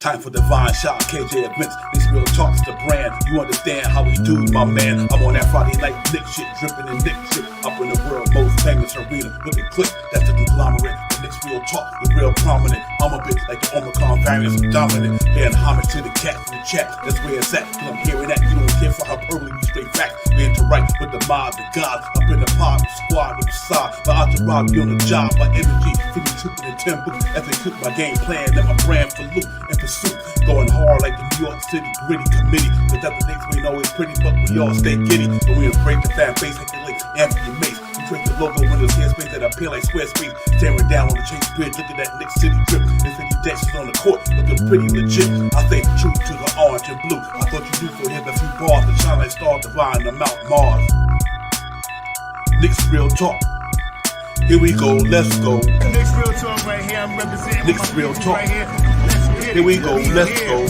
Time for divine shot, KJ events. This real talk's the brand. You understand how we do, my man. I'm on that Friday night Knicks shit, dripping in Knicks shit. Up in the world most famous arena with the click. That's the conglomerate. The Knicks real talk, the real prominent. I'm a bit like the Omicron variants, dominant. Paying homage to the cat in the chat. That's where it's at. Cause I'm hearing that. You don't care for hyperbole, we straight facts. We interact with the mob, the gods. Up in the pod, the squad, the side. My entourage be on the job, my energy. Feeling tripping in 10 books. As they cook my game plan, and my brand for loot and pursuit. Going hard like the New York City gritty committee. Cause that's the things we know is pretty, but we all stay giddy. And we embrace the fan base like the late Anthony Mace. We trace the logo when there's hair space that appear like Squarespace. Staring down on the Chase Bridge, look at that Knicks City drip. The city decks on the court, looking pretty legit. I stay true to the orange and blue. I thought you knew for him a few bars to shine like stars divine on Mount Mars. Knicks real talk. Here we go, let's go. Knicks real talk right here. I'm representing Knicks real talk. right here. Here we go, let's go. We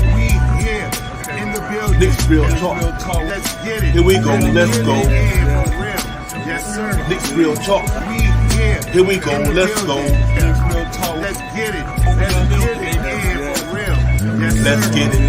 here in the building. Knicks real talk. Let's get it. Here we go, let's go. Yeah, for real. Yes, sir. Knicks real talk. We here. Here we go, in the let's go. building. Let's get it. Let's get it. Yeah, for real. Yes, sir. Let's get it.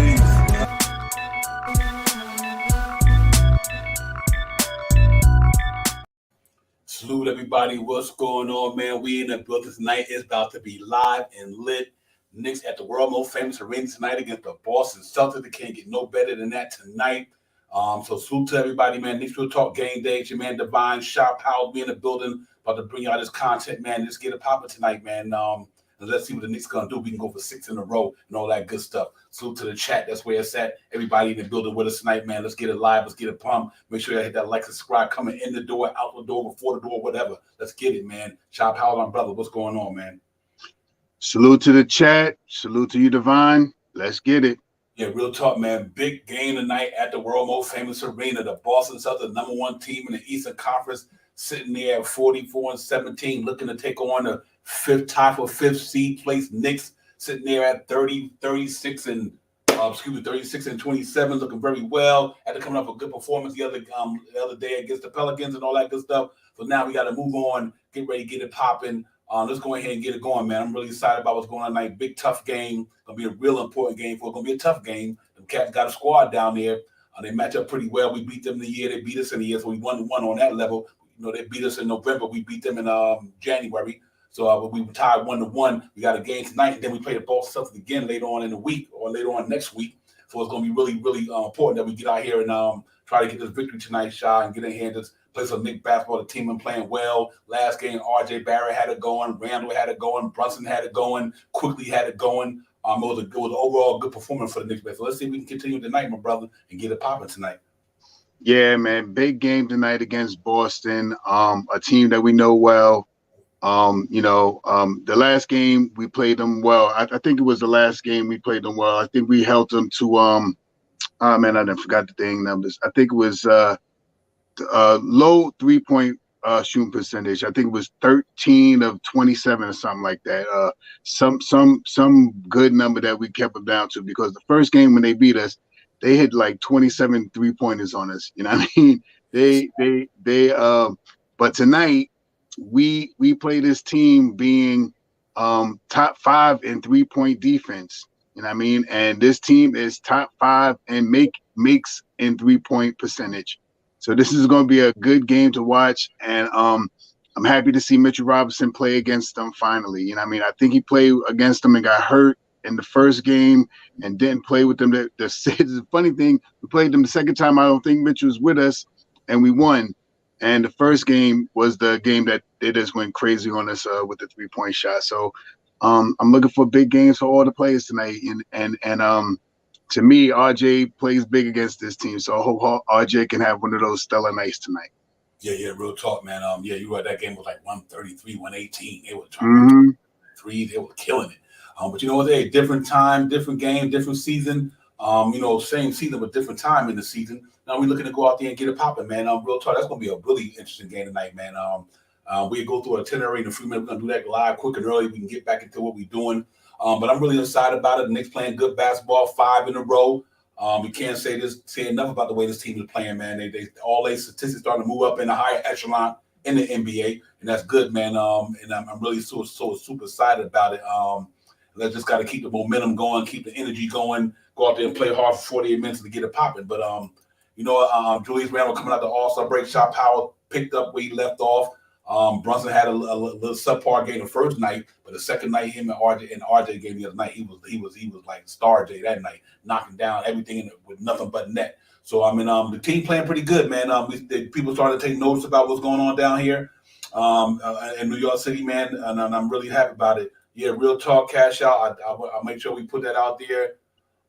Salute everybody. What's going on, man? We in the building tonight. It's about to be live and lit. Knicks at the world most famous arena tonight against the Boston Celtics. They can't get no better than that tonight. So salute to everybody, man. Knicks Real Talk Game Day. It's your man Divine Shop Powell. We in the building about to bring y'all this content, man. Let's get it popping tonight, man. And let's see what the Knicks gonna do. We can go for 6 in a row and all that good stuff. Salute to the chat. That's where it's at. Everybody in the building with us tonight, man. Let's get it live. Let's get it pumped. Make sure you hit that like, subscribe, coming in the door, out the door, before the door, whatever. Let's get it, man. Shop Powell, my brother. What's going on, man? Salute to the chat. Salute to you, Divine. Let's get it. Yeah, real talk, man. Big game tonight at the world most famous arena. The Boston Celtics, #1 team in the Eastern Conference, sitting there at 44-17, looking to take on the fifth seed place Knicks, sitting there at 36 and 27, looking very well. After coming up a good performance the other day against the Pelicans and all that good stuff. So now we got to move on, get ready, get it popping. Let's go ahead and get it going, man. I'm really excited about what's going on tonight. Big, tough game. Going to be a real important game for it. Going to be a tough game. The Cats got a squad down there. They match up pretty well. We beat them in the year. They beat us in the year, so we 1-1 on that level. You know, they beat us in November. We beat them in January. So we were tied 1-1. We got a game tonight, and then we play the Boston Celtics again later on in the week or later on next week. So it's going to be really, really important that we get out here and try to get this victory tonight, Shy, and get in here and just play some Knicks basketball. The team been playing well. Last game, R.J. Barrett had it going. Randall had it going. Brunson had it going. Quickly had it going. It was an overall good performance for the Knicks. So let's see if we can continue tonight, my brother, and get it popping tonight. Yeah, man. Big game tonight against Boston, a team that we know well. The last game we played them well. I think it was the last game we played them well. I think we held them to I done forgot the dang numbers. I think it was low 3-point shooting percentage. I think it was 13 of 27 or something like that. Some good number that we kept them down to, because the first game when they beat us, they hit like 27 3-pointers on us. You know what I mean? But tonight we play this team being top 5 in 3-point defense. You know what I mean? And this team is top 5 in makes in 3-point percentage. So this is going to be a good game to watch. And I'm happy to see Mitchell Robinson play against them finally. You know what I mean? I think he played against them and got hurt in the first game and didn't play with them. The funny thing, we played them the second time. I don't think Mitchell was with us, and we won. And the first game was the game that they just went crazy on us with the 3-point shot. So I'm looking for big games for all the players tonight. And to me, RJ plays big against this team. So I hope RJ can have one of those stellar nights tonight. Yeah, real talk, man. Yeah, you're right. That game was like 133, 118. They were trying to three. They were killing it. But you know what? They different time, different game, different season. Same season but different time in the season. Now we're looking to go out there and get it popping, man. Real talk. That's gonna be a really interesting game tonight, man. We go through a itinerary in a few minutes. We're gonna do that live, quick and early. We can get back into what we're doing. But I'm really excited about it. The Knicks playing good basketball, 5 in a row. We can't say enough about the way this team is playing, man. All their statistics starting to move up in a higher echelon in the NBA, and that's good, man. And I'm really so super excited about it. Let's just got to keep the momentum going, keep the energy going, go out there and play hard for 48 minutes to get it popping. But Julius Randle coming out the All-Star break, shot power picked up where he left off. Brunson had a little subpar game the first night, but the second night, him and RJ game the other night, he was like Star J that night, knocking down everything with nothing but net. So the team playing pretty good, man. People started to take notice about what's going on down here in New York City, man, and I'm really happy about it. Yeah, real talk, cash out. I'll make sure we put that out there.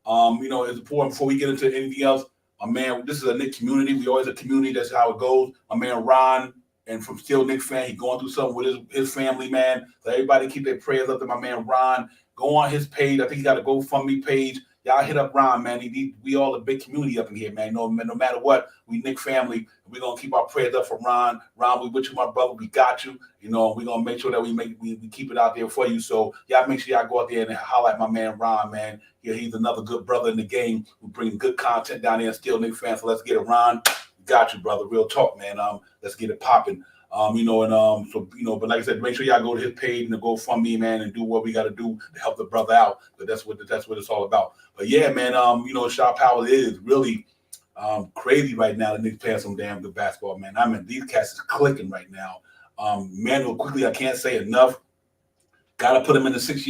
It's important before we get into anything else. Man, this is a Knicks community. We always a community. That's how it goes. My man Ron, and from Still Knicks fan, he going through something with his family, man. So everybody keep their prayers up to my man Ron. Go on his page. I think he got a GoFundMe page. Y'all hit up Ron, man. We all a big community up in here, man. No matter what, we Knicks family. We're gonna keep our prayers up for Ron. Ron, we with you, my brother. We got you. We're gonna make sure that we keep it out there for you. So y'all make sure y'all go out there and highlight my man Ron, man. Yeah, he's another good brother in the game who brings good content down there. Still Knicks fans. So let's get it, Ron. We got you, brother. Real talk, man. Let's get it popping. But like I said, make sure y'all go to his page and the GoFundMe, man, and do what we got to do to help the brother out. But that's what it's all about. But yeah, man, Shot Power is really crazy right now. The Knicks playing some damn good basketball, man. I mean, these cats is clicking right now. Manuel quickly, I can't say enough. Got to put him in the 6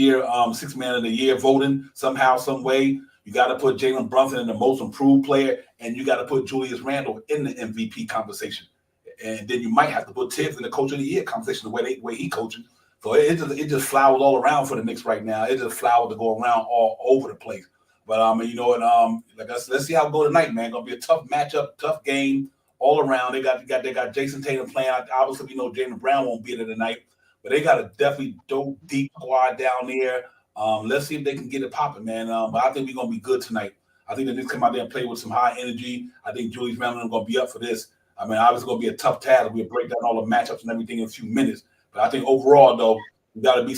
man of the year voting somehow, some way. You got to put Jalen Brunson in the most improved player, and you got to put Julius Randle in the MVP conversation. And then you might have to put Tibbs in the Coach of the Year conversation the way he coaching. So it just flowers all around for the Knicks right now. It just flowers to go around all over the place. But like I said, let's see how it go tonight, man. Gonna be a tough matchup, tough game all around. They got Jason Tatum playing. Obviously, we know Jaylen Brown won't be there tonight, but they got a definitely dope deep squad down there. Let's see if they can get it popping, man. But I think we're gonna be good tonight. I think the Knicks come out there and play with some high energy. I think Julius Randle is gonna be up for this. I mean, obviously, going to be a tough task. We'll break down all the matchups and everything in a few minutes. But I think overall, though, we got to be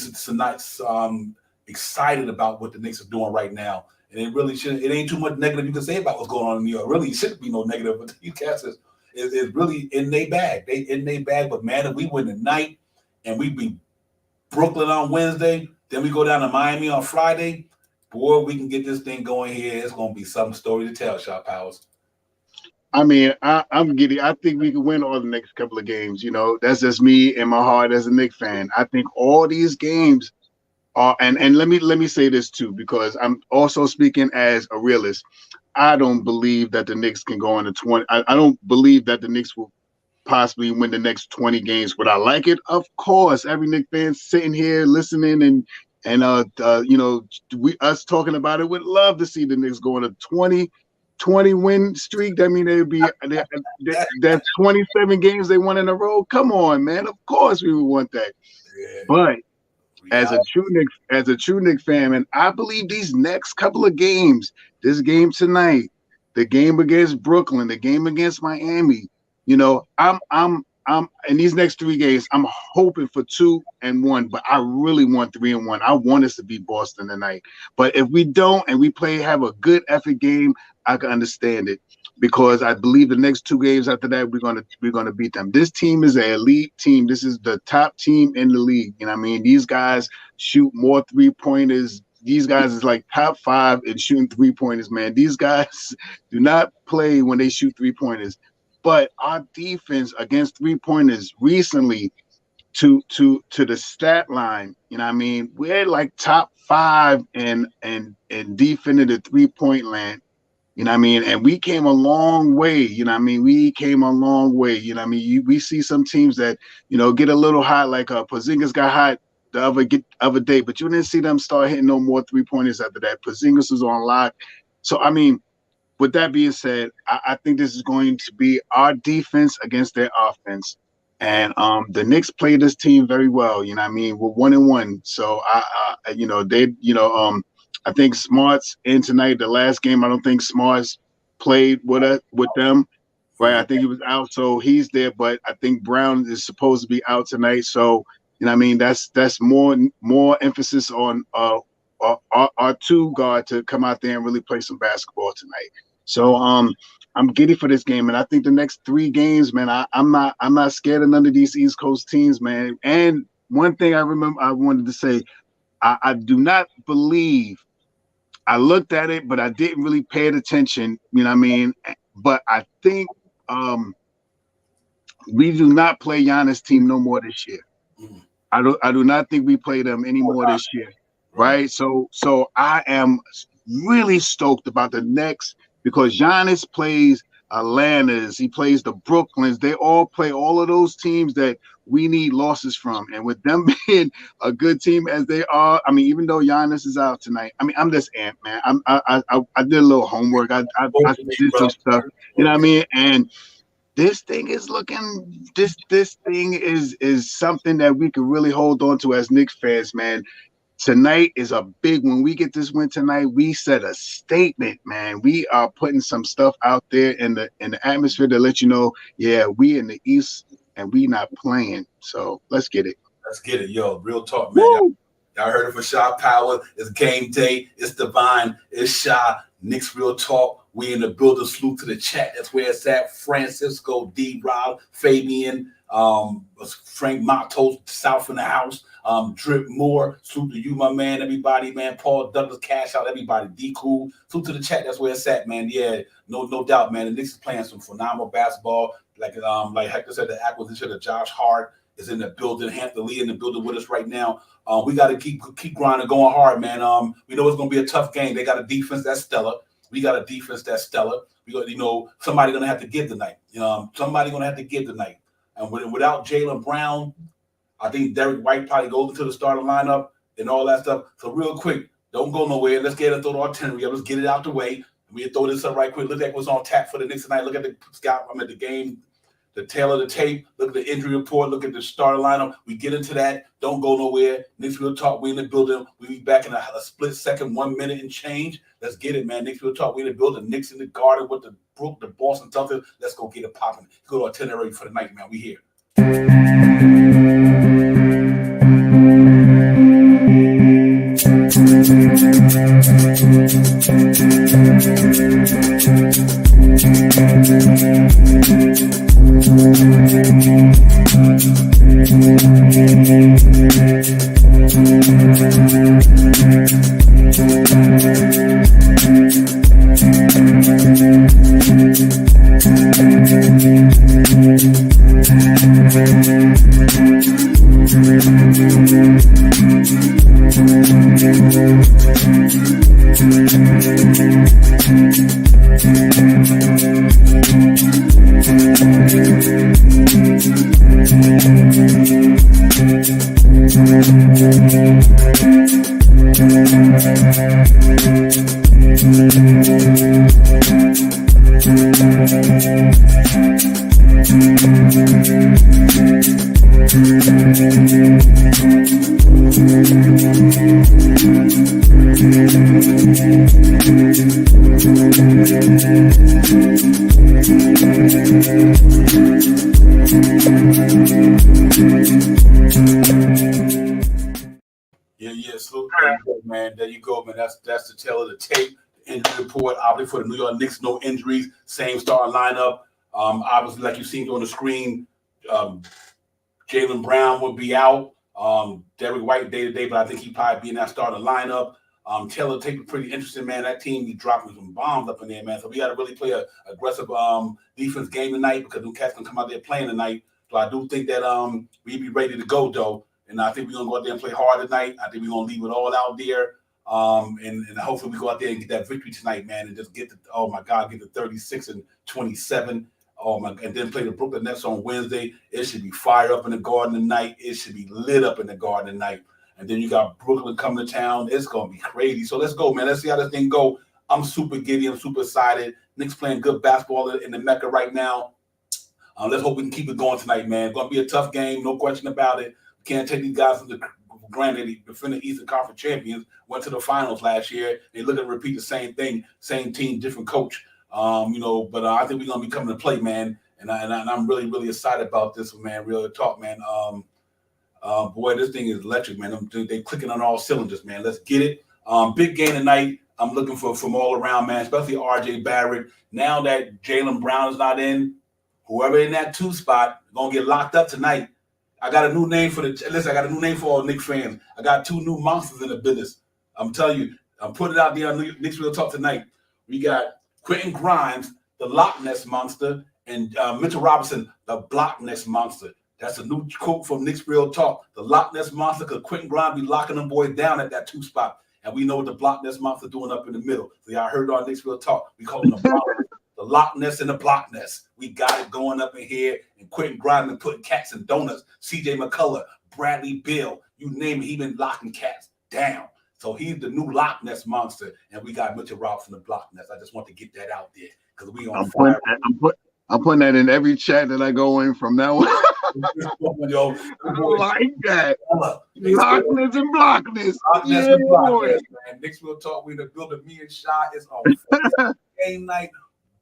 excited about what the Knicks are doing right now. And it really shouldn't. It ain't too much negative you can say about what's going on in New York. Really, it shouldn't be no negative. But these cats is really in their bag. They in their bag. But man, if we win tonight and we beat Brooklyn on Wednesday, then we go down to Miami on Friday, boy, we can get this thing going here. It's going to be some story to tell, Shot Powers. I mean, I'm giddy. I think we can win all the next couple of games. That's just me in my heart as a Knicks fan. I think all these games are, and let me say this too, because I'm also speaking as a realist. I don't believe that the Knicks can go on to 20. I don't believe that the Knicks will possibly win the next 20 games. Would I like it? Of course. Every Knicks fan sitting here listening and us talking about it would love to see the Knicks go on a 20 win streak. That mean they'd be that 27 games they won in a row. Come on, man. Of course we would want that. Yeah. But as a true Knicks fan, and I believe these next couple of games, this game tonight, the game against Brooklyn, the game against Miami, I'm in these next 3 games, I'm hoping for 2-1, but I really want 3-1. I want us to beat Boston tonight. But if we don't and we have a good effort game, I can understand it, because I believe the next 2 games after that we're gonna beat them. This team is an elite team. This is the top team in the league. These guys shoot more 3-pointers. These guys is like top 5 in shooting 3-pointers, man. These guys do not play when they shoot 3-pointers. But our defense against 3-pointers recently to the stat line, we're like top 5 in defending the 3-point land. And we came a long way. We came a long way. We see some teams that get a little hot, like Porzingis got hot the other day, but you didn't see them start hitting no more 3-pointers after that. Porzingis was on lock. So with that being said, I think this is going to be our defense against their offense. And the Knicks played this team very well. We're 1-1. So I think Smart's in tonight. The last game, I don't think Smart's played with them. Right. I think he was out, so he's there, but I think Brown is supposed to be out tonight. So, that's more emphasis on our 2 guard to come out there and really play some basketball tonight. So I'm giddy for this game, and I think the next 3 games, man, I'm not scared of none of these East Coast teams, man. And one thing I remember I wanted to say, I do not believe. I looked at it, but I didn't really pay attention. You know what I mean? But I think we do not play Giannis' team no more this year. Mm. I do not think we play them anymore this year. Right. So I am really stoked about the next because Giannis plays Atlanta's, he plays the Brooklyns. They all play all of those teams that we need losses from. And with them being a good team as they are, I mean, even though Giannis is out tonight, I mean, I'm just amped, man. I did a little homework. I did some stuff, you know what I mean? And this thing is looking. This thing is something that we could really hold on to as Knicks fans, man. Tonight is a big one. We get this win tonight. We set a statement, man. We are putting some stuff out there in the atmosphere to let you know, yeah, we in the East and we not playing. So let's get it. Let's get it, yo. Real talk, man. Y'all heard it from Sha Power. It's game day. It's Divine. It's Sha. Knicks Real Talk. We in the building. Salute to the chat. That's where it's at. Francisco, D. Rob, Fabian, Frank Matos, South in the house. Drip Moore. Salute to you, my man. Everybody, man. Paul Douglas, Cash Out. Everybody. D. Cool. Salute to the chat. That's where it's at, man. Yeah, no doubt, man. The Knicks is playing some phenomenal basketball. Like Hector said, the acquisition of Josh Hart is in the building. Hampton Lee in the building with us right now. We got to keep grinding, going hard, man. We know it's going to be a tough game. They got a defense that's stellar. We got a defense that's stellar. We got, somebody going to have to give tonight. Somebody going to have to give tonight. And without Jaylen Brown, I think Derek White probably goes into the starting lineup and all that stuff. So real quick, don't go nowhere. Let's get into the artillery. Let's get it out the way. We throw this up right quick. Look at what's on tap for the Knicks tonight. Look at the scout. I'm at the game. The tail of the tape, look at the injury report, look at the starting lineup. We get into that. Don't go nowhere. Knicks Real Talk, we in the building. We be back in a split second, 1 minute and change. Let's get it, man. Knicks Real Talk, we in the building. Knicks in the garden with the Boston Celtics. Let's go get it popping. Go to our itinerary for the night, man. We here. Man. There you go, man. That's the tail of the tape. The injury report, obviously for the New York Knicks, no injuries. Same starting lineup. Obviously, like you've seen on the screen, Jaylen Brown will be out. Derek White day to day, but I think he probably be in that starting lineup. Taylor tape is pretty interesting, man. That team be dropping some bombs up in there, man. So we got to really play a aggressive defense game tonight because them cats gonna come out there playing tonight. So I do think that we be ready to go though. And I think we're going to go out there and play hard tonight. I think we're going to leave it all out there. And hopefully we go out there and get that victory tonight, man, and just get the 36 and 27. And then play the Brooklyn Nets on Wednesday. It should be fire up in the Garden tonight. It should be lit up in the Garden tonight. And then you got Brooklyn coming to town. It's going to be crazy. So let's go, man. Let's see how this thing go. I'm super giddy. I'm super excited. Knicks playing good basketball in the Mecca right now. Let's hope we can keep it going tonight, man. It's going to be a tough game. No question about it. Can't take these guys for granted. The defending Eastern Conference champions went to the finals last year. They look to repeat the same thing, same team, different coach. But I think we're gonna be coming to play, man. And I'm really, really excited about this one, man. Real talk, man. Boy, this thing is electric, man. They clicking on all cylinders, man. Let's get it. Big game tonight. I'm looking for from all around, man. Especially R.J. Barrett. Now that Jaylen Brown is not in, whoever in that 2 spot gonna get locked up tonight. I got a new name for listen. I got a new name for all Knicks fans. I got 2 new monsters in the business. I'm telling you. I'm putting it out there on Knicks Real Talk tonight. We got Quentin Grimes, the Loch Ness Monster, and Mitchell Robinson, the Block Ness Monster. That's a new quote from Knicks Real Talk. The Loch Ness Monster, because Quentin Grimes be locking them boys down at that 2 spot. And we know what the Block Ness Monster doing up in the middle. So y'all heard on Knicks Real Talk. We call them the Loch Ness and the Block Ness. We got it going up in here. And Quentin Grimes been putting cats and donuts. CJ McCullough, Bradley Beal, you name it, he been locking cats down. So he's the new Loch Ness Monster, and we got Mitchell Robinson, the Block Ness. I just want to get that out there because we on fire. I'm putting that in every chat that I go in from now on. I like that. Lockness and Blockness. Yeah, and Blockness, man. Knicks Real Talk. We in the building. Me and Shy is on game night.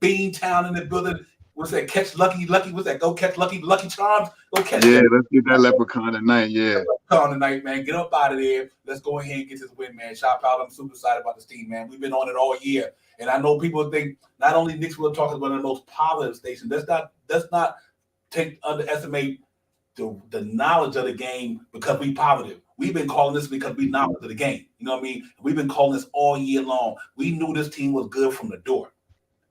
Beantown in the building. What's that? Catch Lucky. What's that? Go catch Lucky Charms. Go catch. Yeah, let's get that leprechaun tonight. Yeah. Leprechaun tonight, man. Get up out of there. Let's go ahead and get this win, man. Shout out. I'm super excited about this team, man. We've been on it all year. And I know people think not only Knicks Real Talk is one of the most positive stations. Let's not underestimate the knowledge of the game because we positive. We've been calling this because we knowledge of the game. You know what I mean? We've been calling this all year long. We knew this team was good from the door.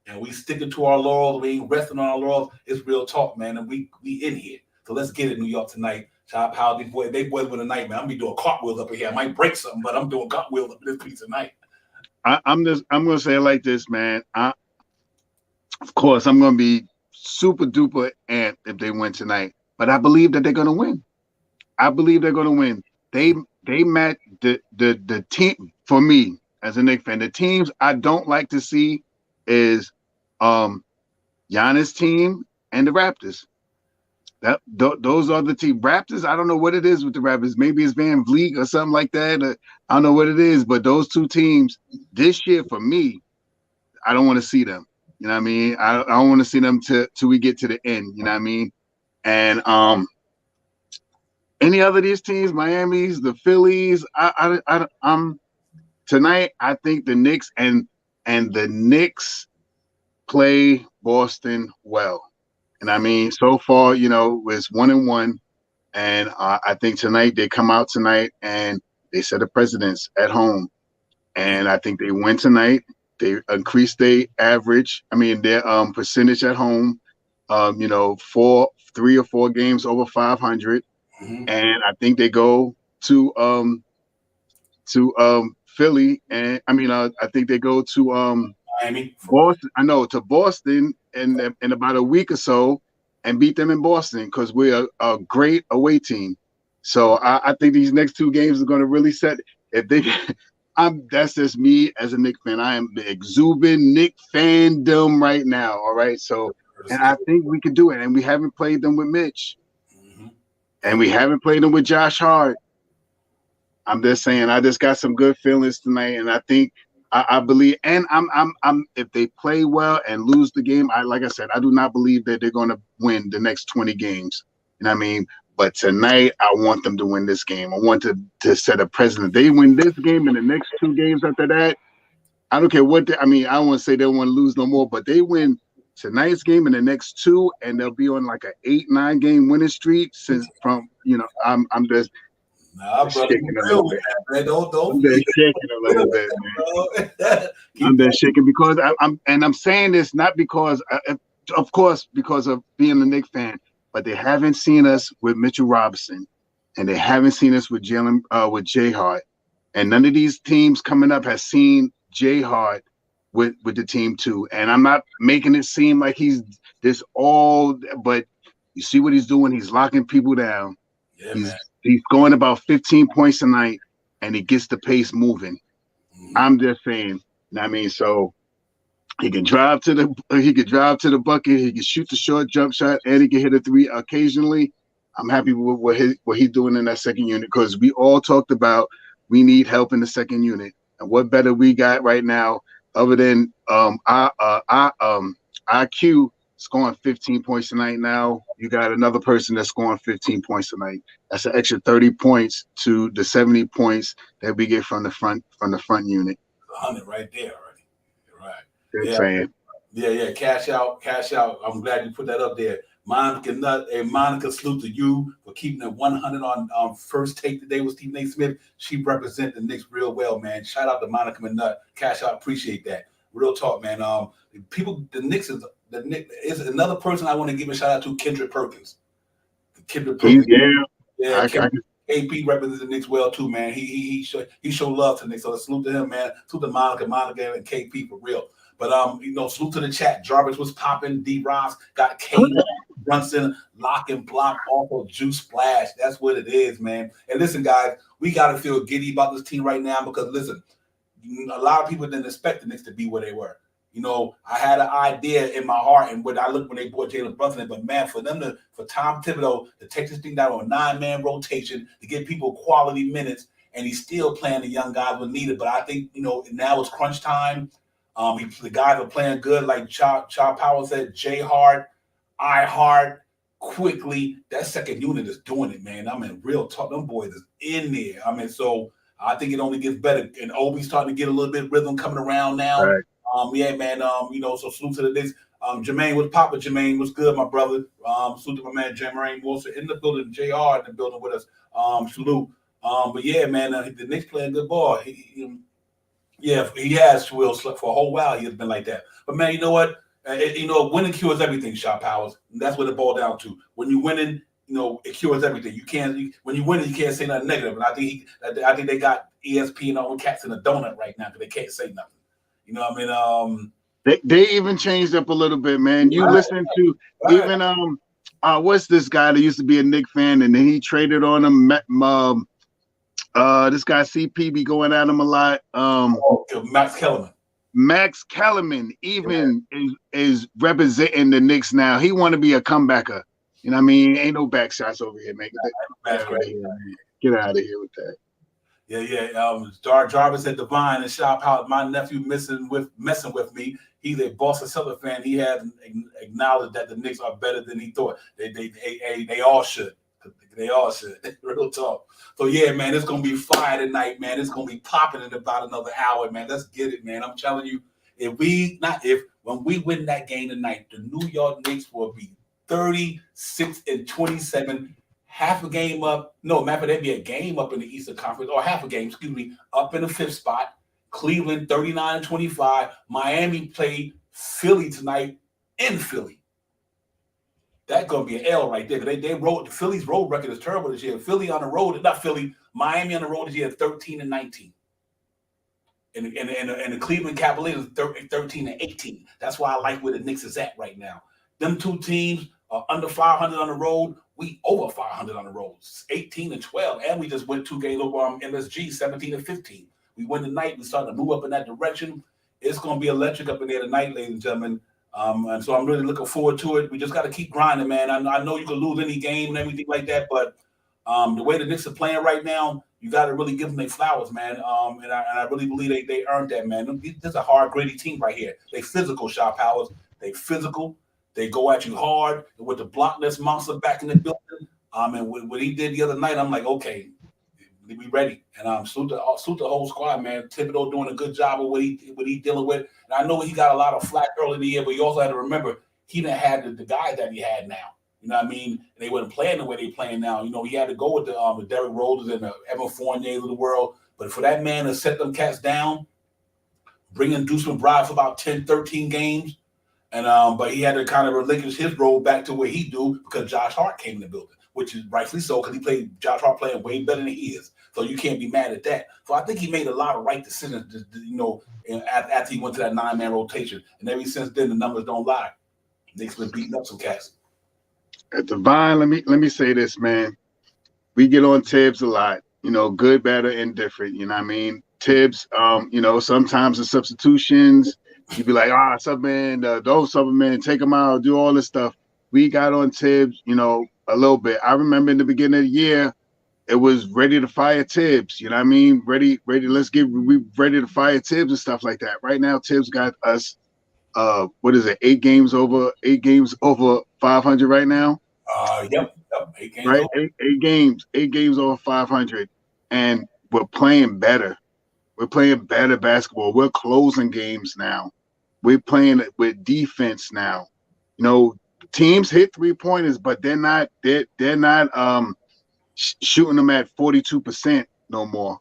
And we sticking to our laurels. We ain't resting on our laurels. It's real talk, man. And we in here. So let's get it, New York tonight. Shout out these boys. They boys with a night, man. I'm gonna be doing cartwheels up in here. I might break something, but I'm doing cartwheels up in this piece tonight. I'm gonna say it like this, man. Of course, I'm gonna be super duper amped if they win tonight. But I believe that they're gonna win. I believe they're gonna win. They met the team for me as a Knicks fan. The teams I don't like to see is Giannis' team and the Raptors. Those are the team. Raptors, I don't know what it is with the Raptors. Maybe it's Van Vliet or something like that. I don't know what it is, but those 2 teams this year for me, I don't want to see them. You know what I mean? I don't want to see them till we get to the end. You know what I mean? And any other of these teams, Miami's, the Phillies, I'm tonight. I think the Knicks and the Knicks play Boston well. And I mean, so far, you know, it's 1-1. And I think tonight they come out tonight and they set a precedence at home. And I think they win tonight. They increase their average. I mean, their percentage at home. You know, 3 or 4 games over 500. Mm-hmm. And I think they go to Philly. And I mean, I think they go to Miami. Boston. I know, to Boston in about a week or so and beat them in Boston because we're a great away team. So I think these next 2 games are going to really set. If they, that's just me as a Knicks fan. I am the exuberant Knicks fandom right now. All right, so and I think we can do it. And we haven't played them with Mitch, and we haven't played them with Josh Hart. I'm just saying. I just got some good feelings tonight, and I think. I believe, and I'm. If they play well and lose the game, like I said, I do not believe that they're going to win the next 20 games. You know what I mean? But tonight, I want them to win this game. I want to set a precedent. They win this game and the next 2 games after that. I don't care what. I don't want to say they want to lose no more, but they win tonight's game and the next 2, and they'll be on like an 8-9 game winning streak. Since from I'm just. Nah, brother, I'm just shaking a little bit, man. I'm just shaking because I'm saying this not because, of course, because of being a Knicks fan, but they haven't seen us with Mitchell Robinson, and they haven't seen us with Jay Hart, and none of these teams coming up has seen Jay Hart with the team too. And I'm not making it seem like he's this all, but you see what he's doing. He's locking people down. Yeah, man. He's scoring about 15 points a night, and he gets the pace moving. I'm just saying. You know what I mean? So he can drive to the bucket. He can shoot the short jump shot, and he can hit a 3 occasionally. I'm happy with what he's doing in that second unit because we all talked about we need help in the second unit, and what better we got right now other than IQ scoring 15 points tonight. Now you got another person that's scoring 15 points tonight. That's an extra 30 points to the 70 points that we get from the front unit. 100 right there already. Right. Yeah. Yeah. Cash out. I'm glad you put that up there. Monica Nut and Monica, salute to you for keeping it 100 on First Take today with Stephen A. Smith. She represents the Knicks real well, man. Shout out to Monica Nut. Cash out, appreciate that. Real talk, man. The Knicks is another person I want to give a shout out to, Kendrick Perkins. Kendrick Perkins. Yeah. AP represents the Knicks well too, man. He showed love to the Knicks. So salute to him, man. Salute to Monica, and KP for real. But salute to the chat. Jarvis was popping. D. Ross got K. Brunson, lock and block, awful juice splash. That's what it is, man. And listen, guys, we gotta feel giddy about this team right now because listen, a lot of people didn't expect the Knicks to be where they were. I had an idea in my heart, and when they brought Jalen Brunson in, but man, for Tom Thibodeau to take this thing down on a 9-man rotation to give people quality minutes, and he's still playing the young guys when needed. But I think now it's crunch time. The guys are playing good, like Child Powell said. J Hart, I Hart, quickly. That second unit is doing it, man. I mean, real talk. Them boys is in there. I mean, so I think it only gets better. And Obi's starting to get a little bit of rhythm coming around now. Right. Yeah, man. So salute to the Knicks. Jermaine was Papa. Jermaine was good, my brother. Salute to my man Jermaine Wilson in the building. JR in the building with us. Salute. But yeah, man, the Knicks playing good ball. He has, Will, for a whole while. He has been like that. But man, you know what? Winning cures everything. Shot Powers. And that's what it boiled down to. When you're winning, it cures everything. When you win, you can't say nothing negative. And I think they got ESP and all cats in a donut right now because they can't say nothing. You know what I mean? They even changed up a little bit, man. You listen to even what's this guy that used to be a Knicks fan and then he traded on him. This guy CP be going at him a lot. Max Kellerman. Max Kellerman even is representing the Knicks now. He want to be a comebacker. You know what I mean? Ain't no back shots over here, man. Get out of here with that. Yeah. Jarvis said Divine and Shop House. My nephew messing with me. He's a Boston Celtics fan. He has acknowledged that the Knicks are better than he thought. They all should. They all should. Real talk. So yeah, man, it's gonna be fire tonight, man. It's gonna be popping in about another hour, man. Let's get it, man. I'm telling you, when we win that game tonight, the New York Knicks will be 36-27. Half a game up. No, matter of fact, there'd be a game up in the Eastern Conference, or half a game, up in the 5th spot. Cleveland 39-25. Miami played Philly tonight in Philly. That's gonna be an L right there. They wrote Philly's road record is terrible this year. Miami on the road this year 13-19. And the Cleveland Cavaliers 13-18. That's why I like where the Knicks is at right now. Them two teams are under 500 on the road. We over 500 on the road, 18-12, and we just went 2 games over MSG, 17-15. We win tonight. We starting to move up in that direction. It's going to be electric up in there tonight, ladies and gentlemen. And so I'm really looking forward to it. We just got to keep grinding, man. I know you can lose any game and everything like that, but the way the Knicks are playing right now, you got to really give them their flowers, man. And I really believe they earned that, man. This is a hard, gritty team right here. They physical, Shot Powers. They physical. They go at you hard with the blockless monster back in the building. And what he did the other night, I'm like, okay, we ready. And salute the whole squad, man. Thibodeau doing a good job of what he dealing with. And I know he got a lot of flack early in the year, but you also had to remember he didn't have the guys that he had now. You know what I mean? They wasn't playing the way they playing now. He had to go with the Derrick Roses and the Evan Fourniers of the world. But for that man to set them cats down, bring Deuce McBride for about 10, 13 games, and but he had to kind of relinquish his role back to where he do because Josh Hart came in the building, which is rightfully so because Josh Hart playing way better than he is. So you can't be mad at that. So I think he made a lot of right decisions, after he went to that 9-man rotation. And ever since then, the numbers don't lie. Knicks been beating up some cats. At Divine, let me say this, man. We get on Tibbs a lot, good, bad, or indifferent. You know what I mean? Tibbs, sometimes the substitutions, you'd be like, don't sub him in, take him out, do all this stuff. We got on Tibbs, a little bit. I remember in the beginning of the year, it was ready to fire Tibbs. You know what I mean? Ready. We ready to fire Tibbs and stuff like that. Right now, Tibbs got us. What is it? 8 games over 500 right now. Yep. 8 games. Right, over. 8 games over 500, and we're playing better. We're playing better basketball. We're closing games now. We're playing with defense now. teams hit 3-pointers, but they're not shooting them at 42% no more.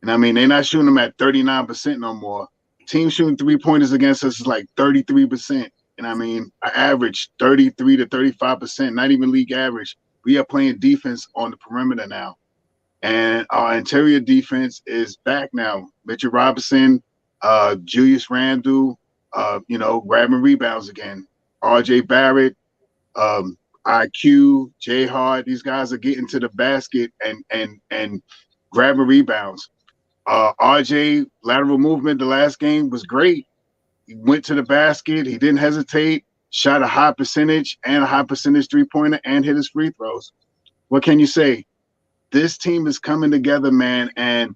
And I mean, they're not shooting them at 39% no more. Teams shooting 3-pointers against us is like 33%. And I mean, I average 33 to 35%, not even league average. We are playing defense on the perimeter now. And our interior defense is back now. Mitchell Robinson, Julius Randle, grabbing rebounds again. RJ Barrett, IQ, Jay Hart, these guys are getting to the basket and grabbing rebounds. RJ, lateral movement the last game was great. He went to the basket. He didn't hesitate, shot a high percentage and a high percentage three-pointer and hit his free throws. What can you say? This team is coming together, man. And,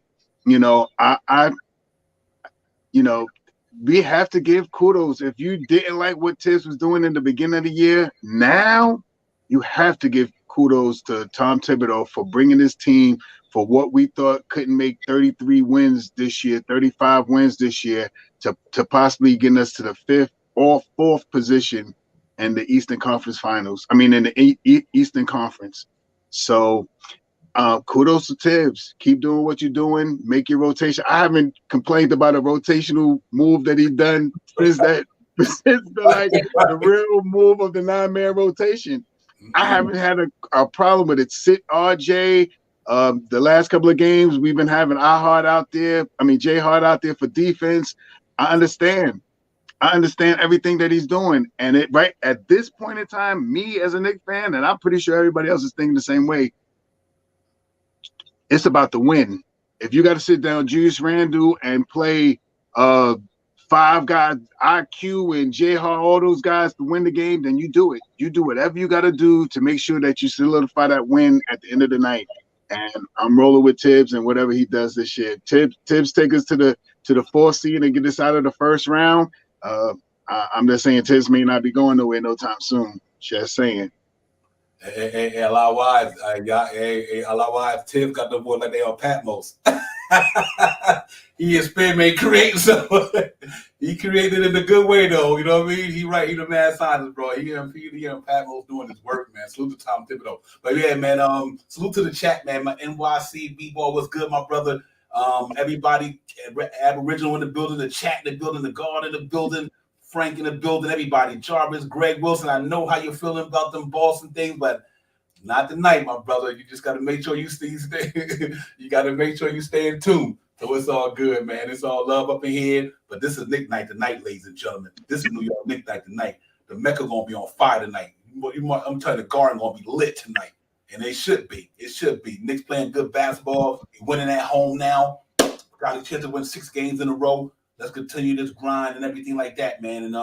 we have to give kudos. If you didn't like what Tibbs was doing in the beginning of the year, now you have to give kudos to Tom Thibodeau for bringing this team for what we thought couldn't make 33 wins this year, 35 wins this year, to possibly getting us to the 5th or 4th position in the Eastern Conference Finals. I mean, in the Eastern Conference. So kudos to Tibbs. Keep doing what you're doing. Make your rotation. I haven't complained about a rotational move that he done since the real move of the 9-man rotation. I haven't had a problem with it. Sit RJ. The last couple of games, we've been having Jay Hart out there for defense. I understand everything that he's doing. And right at this point in time, me as a Knicks fan, and I'm pretty sure everybody else is thinking the same way, it's about the win. If you got to sit down Julius Randle and play 5 guys, IQ and Jay Hart, all those guys to win the game, then you do it. You do whatever you got to do to make sure that you solidify that win at the end of the night. And I'm rolling with Tibbs and whatever he does this year. Tibbs take us to the 4th seed and get us out of the first round. I'm just saying Tibbs may not be going nowhere no time soon. Just saying. Hey, a lot of wives, Tibbs got the boy like they on Patmos. He is made creating, so he created it in a good way though. You know what I mean? He the mad scientist, bro. He and Patmos doing his work, man. Salute to Tom Thibodeau. But yeah, man. Salute to the chat, man. My NYC B-ball was good, my brother. Everybody, Aboriginal in the building, the chat in the building, the guard in the building, Frank in the building, everybody. Jarvis, Greg Wilson. I know how you're feeling about them Boston things, but not tonight, my brother. You just got to make sure you stay. You got to make sure you stay in tune. So it's all good, man. It's all love up in here. But this is Knick Night tonight, ladies and gentlemen. This is New York Knick Night tonight. The Mecca gonna be on fire tonight. I'm telling you, the Garden gonna be lit tonight, and they should be. It should be. Knicks playing good basketball. Winning at home now. Got a chance to win 6 games in a row. Let's continue this grind and everything like that, man. And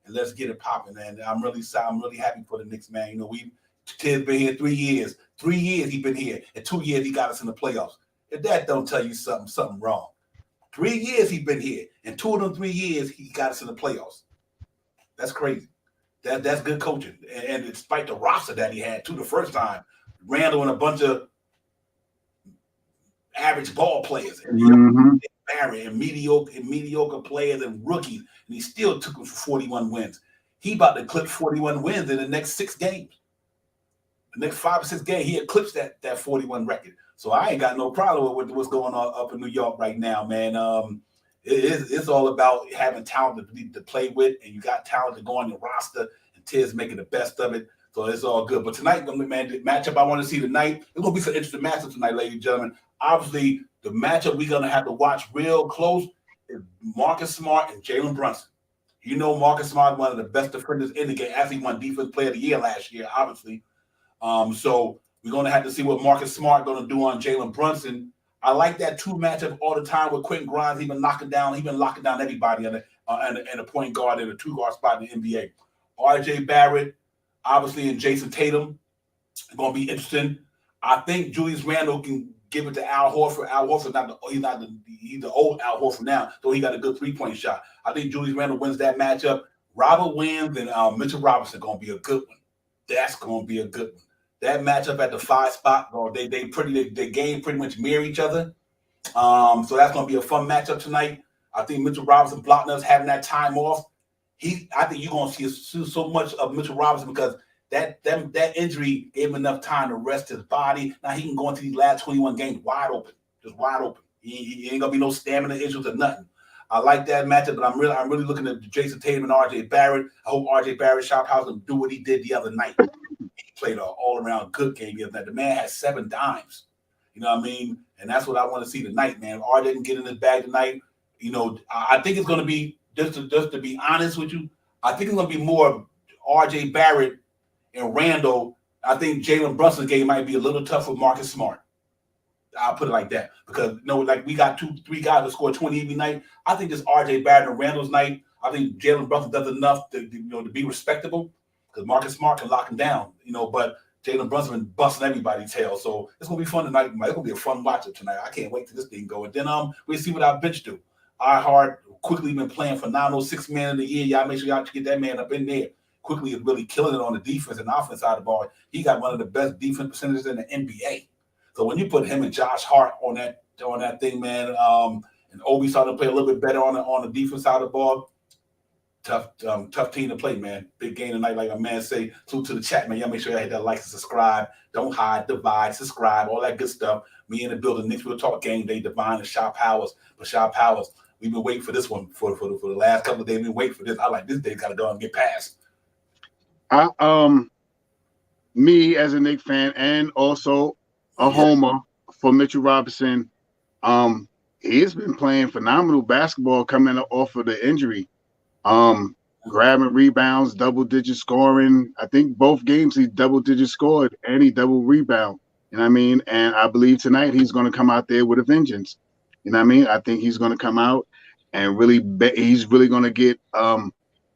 let's get it popping, man. I'm really happy for the Knicks, man. Tibbs been here 3 years. 3 years he been here. In 2 years he got us in the playoffs. If that don't tell you something wrong. 3 years he been here. In 2 of them 3 years he got us in the playoffs. That's crazy. That's good coaching. And despite the roster that he had too the first time, Randall and a bunch of average ball players and Barry and mediocre players and rookies, and he still took them for 41 wins. He about to eclipse 41 wins in the next 6 games. The next 5 or 6 games, he eclipsed that 41 record. So I ain't got no problem with what's going on up in New York right now, man. It's all about having talent to play with, and you got talent to go on your roster, and Tibbs making the best of it. So it's all good. But tonight, man, the matchup I want to see tonight, it's going to be some interesting matchup tonight, ladies and gentlemen. Obviously, the matchup we're going to have to watch real close is Marcus Smart and Jalen Brunson. You know Marcus Smart, one of the best defenders in the game, actually won Defensive Player of the Year last year, obviously. So we're going to have to see what Marcus Smart going to do on Jalen Brunson. I like that 2 matchup all the time with Quentin Grimes. He's been locking down everybody in a point guard and a 2-guard spot in the NBA. RJ Barrett, obviously, and Jason Tatum. Going to be interesting. I think Julius Randle can give it to Al Horford. Al Horford, he's the old Al Horford now, though he got a good 3-point shot. I think Julius Randle wins that matchup. Robert Williams and Mitchell Robinson going to be a good one. That's going to be a good one. That matchup at the 5 spot, they game pretty much mirror each other. So that's going to be a fun matchup tonight. I think Mitchell Robinson blocking us, having that time off. I think you're gonna see so much of Mitchell Robinson because that injury gave him enough time to rest his body. Now he can go into these last 21 games wide open, just wide open. He ain't gonna be no stamina issues or nothing. I like that matchup, but I'm really looking at Jason Tatum and RJ Barrett. I hope RJ Barrett Shophouse can do what he did the other night. He played an all-around good game the other night. The man had 7 dimes. You know what I mean? And that's what I want to see tonight, man. If RJ didn't get in his bag tonight, you know, I think it's gonna be just to be honest with you, I think it's gonna be more RJ Barrett and Randall. I think Jalen Brunson's game might be a little tough for Marcus Smart. I'll put it like that because like we got 2-3 guys that score 20 every night. I think this RJ Barrett and Randall's night. I think Jalen Brunson does enough to be respectable because Marcus Smart can lock him down. But Jalen Brunson been busting everybody's tail, so it's gonna be fun tonight. It's gonna be a fun watch tonight. I can't wait till this thing go. And then we see what our bench do. Iheart quickly been playing phenomenal, 6th man of the year. Y'all make sure y'all get that man up in there. Quickly is really killing it on the defense and offense side of the ball. He got one of the best defense percentages in the NBA. So when you put him and Josh Hart on that thing, man, and Obi started to play a little bit better on the defense side of the ball, tough team to play, man. Big game tonight, like a man say. Salute to the chat, man. Y'all make sure y'all hit that like and subscribe. Don't hide, divide, subscribe, all that good stuff. Me in the building. Knicks will talk game day, Divine and Shop Powers. But Shop Powers, we've been waiting for this one for the last couple of days. We've been waiting for this. I like this day. Got to go and get past. Me as a Knicks fan and also a homer for Mitchell Robinson. He's been playing phenomenal basketball coming off of the injury. Grabbing rebounds, double-digit scoring. I think both games he double-digit scored and he double rebound. You know what I mean? And I believe tonight he's going to come out there with a vengeance. You know what I mean? I think he's going to come out and he's really going to get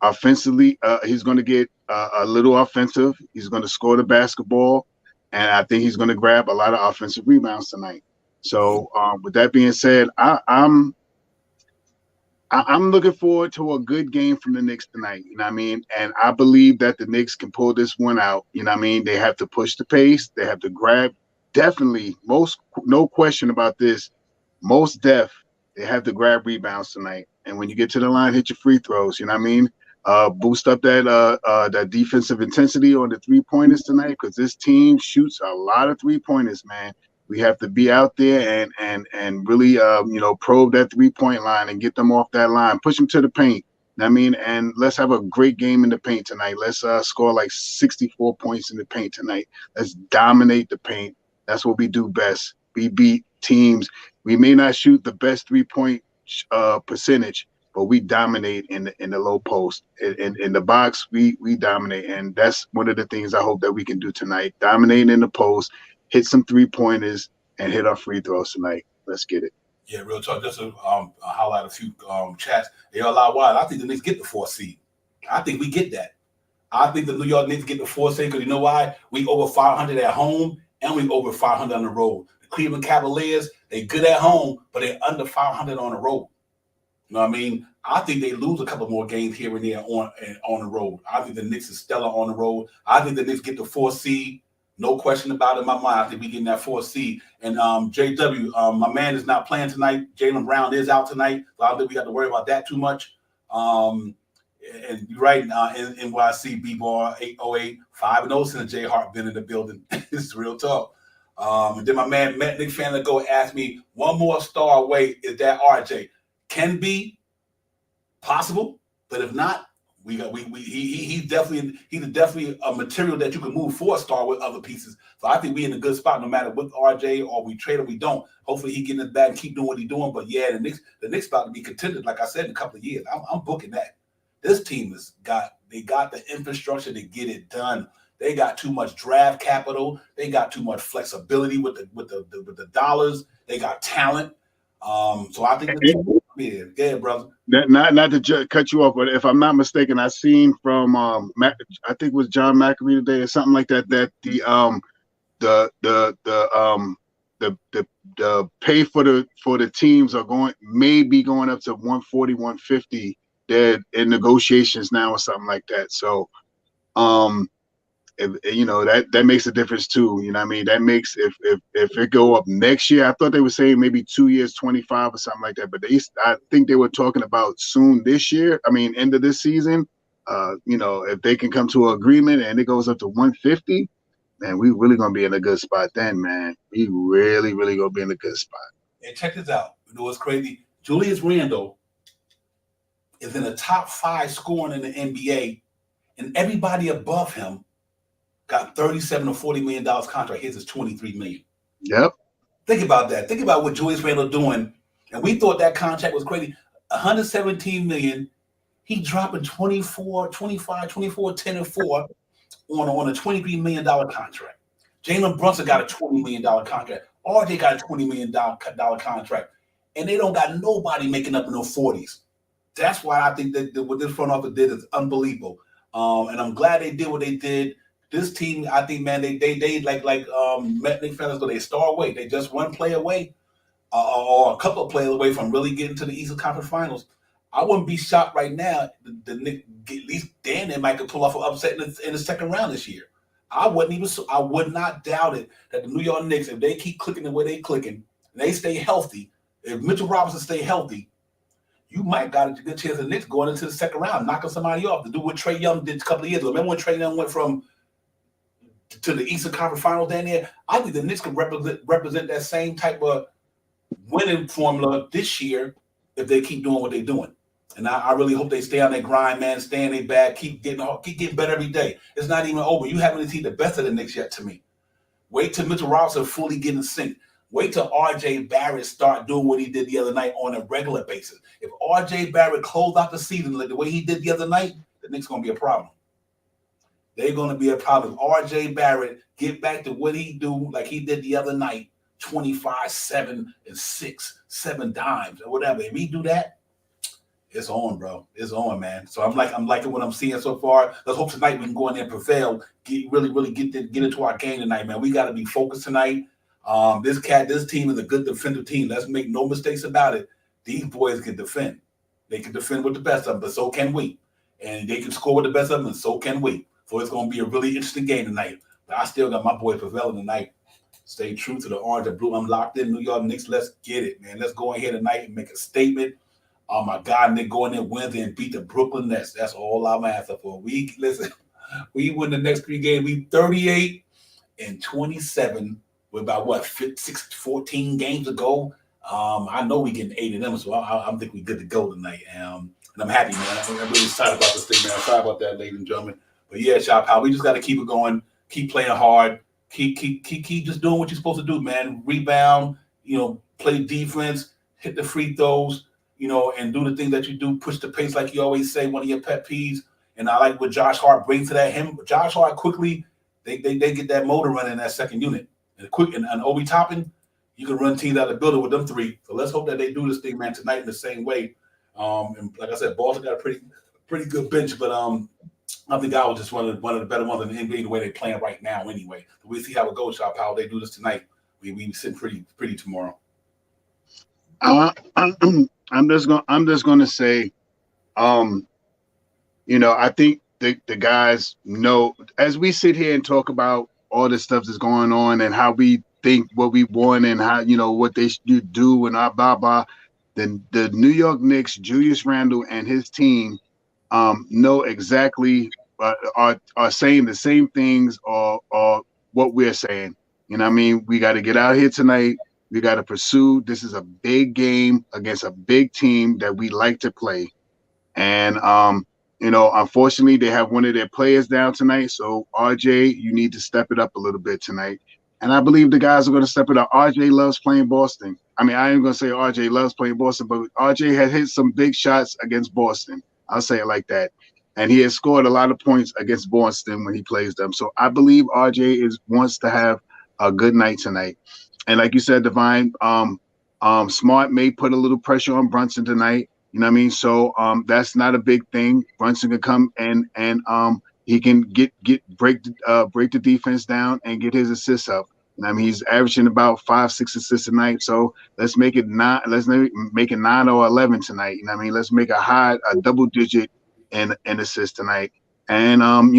offensively. He's going to get a little offensive. He's going to score the basketball. And I think he's going to grab a lot of offensive rebounds tonight. So with that being said, I'm looking forward to a good game from the Knicks tonight. You know what I mean? And I believe that the Knicks can pull this one out. You know what I mean? They have to push the pace. They have to grab. Definitely, no question about this. Most def, they have to grab rebounds tonight. And when you get to the line, hit your free throws. You know what I mean? Boost up that defensive intensity on the 3-pointers tonight because this team shoots a lot of 3-pointers, man. We have to be out there and really probe that 3-point line and get them off that line, push them to the paint. You know what I mean? And let's have a great game in the paint tonight. Let's score like 64 points in the paint tonight. Let's dominate the paint. That's what we do best. We beat teams. We may not shoot the best 3-point percentage, but we dominate in the low post. In the box, we dominate. And that's one of the things I hope that we can do tonight. Dominate in the post, hit some 3-pointers, and hit our free throws tonight. Let's get it. Yeah, real talk. Just to highlight a few chats. Hey, a lot wild. I think the Knicks get the 4th seed. I think we get that. I think the New York Knicks get the 4th seed because you know why? We over 500 at home and we over 500 on the road. The Cleveland Cavaliers, they good at home, but they're under 500 on the road. You know what I mean? I think they lose a couple more games here and there on the road. I think the Knicks is stellar on the road. I think the Knicks get the 4th seed. No question about it in my mind. I think we getting that 4th seed. And JW, my man is not playing tonight. Jaylen Brown is out tonight. So I don't think we got to worry about that too much. And you're right, NYC B-Ball 808, 5-0 since Jay Hart been in the building. It's real talk. And then my man, Matt Knicks fan, go ask me, one more star away, is that RJ? Can be possible, but if not, he's definitely a material that you can move for a star with other pieces. So I think we in a good spot no matter what RJ or we trade or we don't. Hopefully he get in the bag and keep doing what he's doing. But yeah, the Knicks about to be contended, like I said, in a couple of years. I'm booking that. This team got the infrastructure to get it done. They got too much draft capital. They got too much flexibility with the dollars. They got talent. So I think yeah, brother. Not to cut you off, but if I'm not mistaken, I seen from I think it was John McAfee today or something like that the pay for the teams may be going up to 140, 150. They're in negotiations now or something like that. So that makes a difference too. You know what I mean? That makes if it go up next year, I thought they were saying maybe 2 years, 25 or something like that. But I think they were talking about soon this year. I mean, end of this season. You know, if they can come to an agreement and it goes up to 150, man, we really gonna be in a good spot then, man. We really, really gonna be in a good spot. And check this out. You know what's crazy? Julius Randle is in the top 5 scoring in the NBA, and everybody above him got $37 or $40 million contract. His is $23 million. Yep. Think about that. Think about what Julius Randle doing. And we thought that contract was crazy. $117 million. He dropping 24, 25, 24, 10, and 4 on a $23 million contract. Jalen Brunson got a $20 million contract. RJ got a $20 million contract. And they don't got nobody making up in the 40s. That's why I think that what this front office did is unbelievable. And I'm glad they did what they did. This team, I think, man, they like Nick fans go, they star away. They just one play away or a couple of players away from really getting to the Eastern Conference Finals. I wouldn't be shocked right now. The Knicks, at least Dan, they might could pull off an upset in the second round this year. I would not doubt it that the New York Knicks, if they keep clicking the way they clicking, and they stay healthy, if Mitchell Robinson stay healthy, you might got a good chance of the Knicks going into the second round, knocking somebody off to do what Trae Young did a couple of years ago. Remember when Trae Young went to the Eastern Conference Finals down there? I think the Knicks could represent that same type of winning formula this year if they keep doing what they're doing. And I really hope they stay on their grind, man, stay in their bag, keep getting better every day. It's not even over. You haven't seen the best of the Knicks yet to me. Wait till Mitchell Robinson fully get in sync. Wait till RJ Barrett start doing what he did the other night on a regular basis. If RJ Barrett closed out the season like the way he did the other night, the Knicks going to be a problem. They're going to be a problem. If RJ Barrett get back to what he do like he did the other night, 25, 7, and 6, 7 dimes or whatever. If he do that, it's on, bro. It's on, man. So I'm liking what I'm seeing so far. Let's hope tonight we can go in there and prevail. Really get into our game tonight, man. We got to be focused tonight. This team is a good defensive team. Let's make no mistakes about it. These boys can defend. They can defend with the best of them, but so can we. And they can score with the best of them, and so can we. So it's going to be a really interesting game tonight. But I still got my boys prevailing tonight. Stay true to the orange and blue. I'm locked in. New York Knicks, let's get it, man. Let's go in here tonight and make a statement. Oh, my God, and they go in there Wednesday and beat the Brooklyn Nets. That's all I'm asking for. We win the next 3 games. We 38-27 with about, 14 games to go. I know we getting 8 of them, so I think we're good to go tonight. And I'm happy, man. I'm really excited about this thing, man. Sorry about that, ladies and gentlemen. But, yeah, Shop Pal, we just got to keep it going, keep playing hard, keep just doing what you're supposed to do, man. Rebound, play defense, hit the free throws, and do the thing that you do, push the pace like you always say, one of your pet peeves. And I like what Josh Hart brings to that. Josh Hart quickly, they get that motor running in that second unit. And Obi Toppin, you can run teams out of the building with them 3. So let's hope that they do this thing, man, tonight in the same way. And like I said, Boston got a pretty good bench, but I think I was just one of the better ones in the NBA the way they're playing right now anyway. But we see how it goes, Shop, how they do this tonight. We sit pretty tomorrow. I'm just gonna say, I think the guys know, as we sit here and talk about all the stuff that's going on and how we think what we want and how what they should do and blah blah. Then the New York Knicks, Julius Randle and his team, know exactly are saying the same things or what we're saying. You know what I mean? We got to get out here tonight. We got to pursue. This is a big game against a big team that we like to play. And, unfortunately, they have one of their players down tonight. So, RJ, you need to step it up a little bit tonight. And I believe the guys are going to step it up. RJ loves playing Boston. I mean, I ain't going to say RJ loves playing Boston, but RJ has hit some big shots against Boston. I'll say it like that. And he has scored a lot of points against Boston when he plays them. So I believe RJ wants to have a good night tonight. And like you said, Divine, Smart may put a little pressure on Brunson tonight. You know what I mean? So that's not a big thing. Brunson can come and he can break the defense down and get his assists up. I mean, he's averaging about 5-6 assists a night. So let's make it 9. Let's make it 9 or 11 tonight. You know what I mean? Let's make a double digit in assists tonight. And all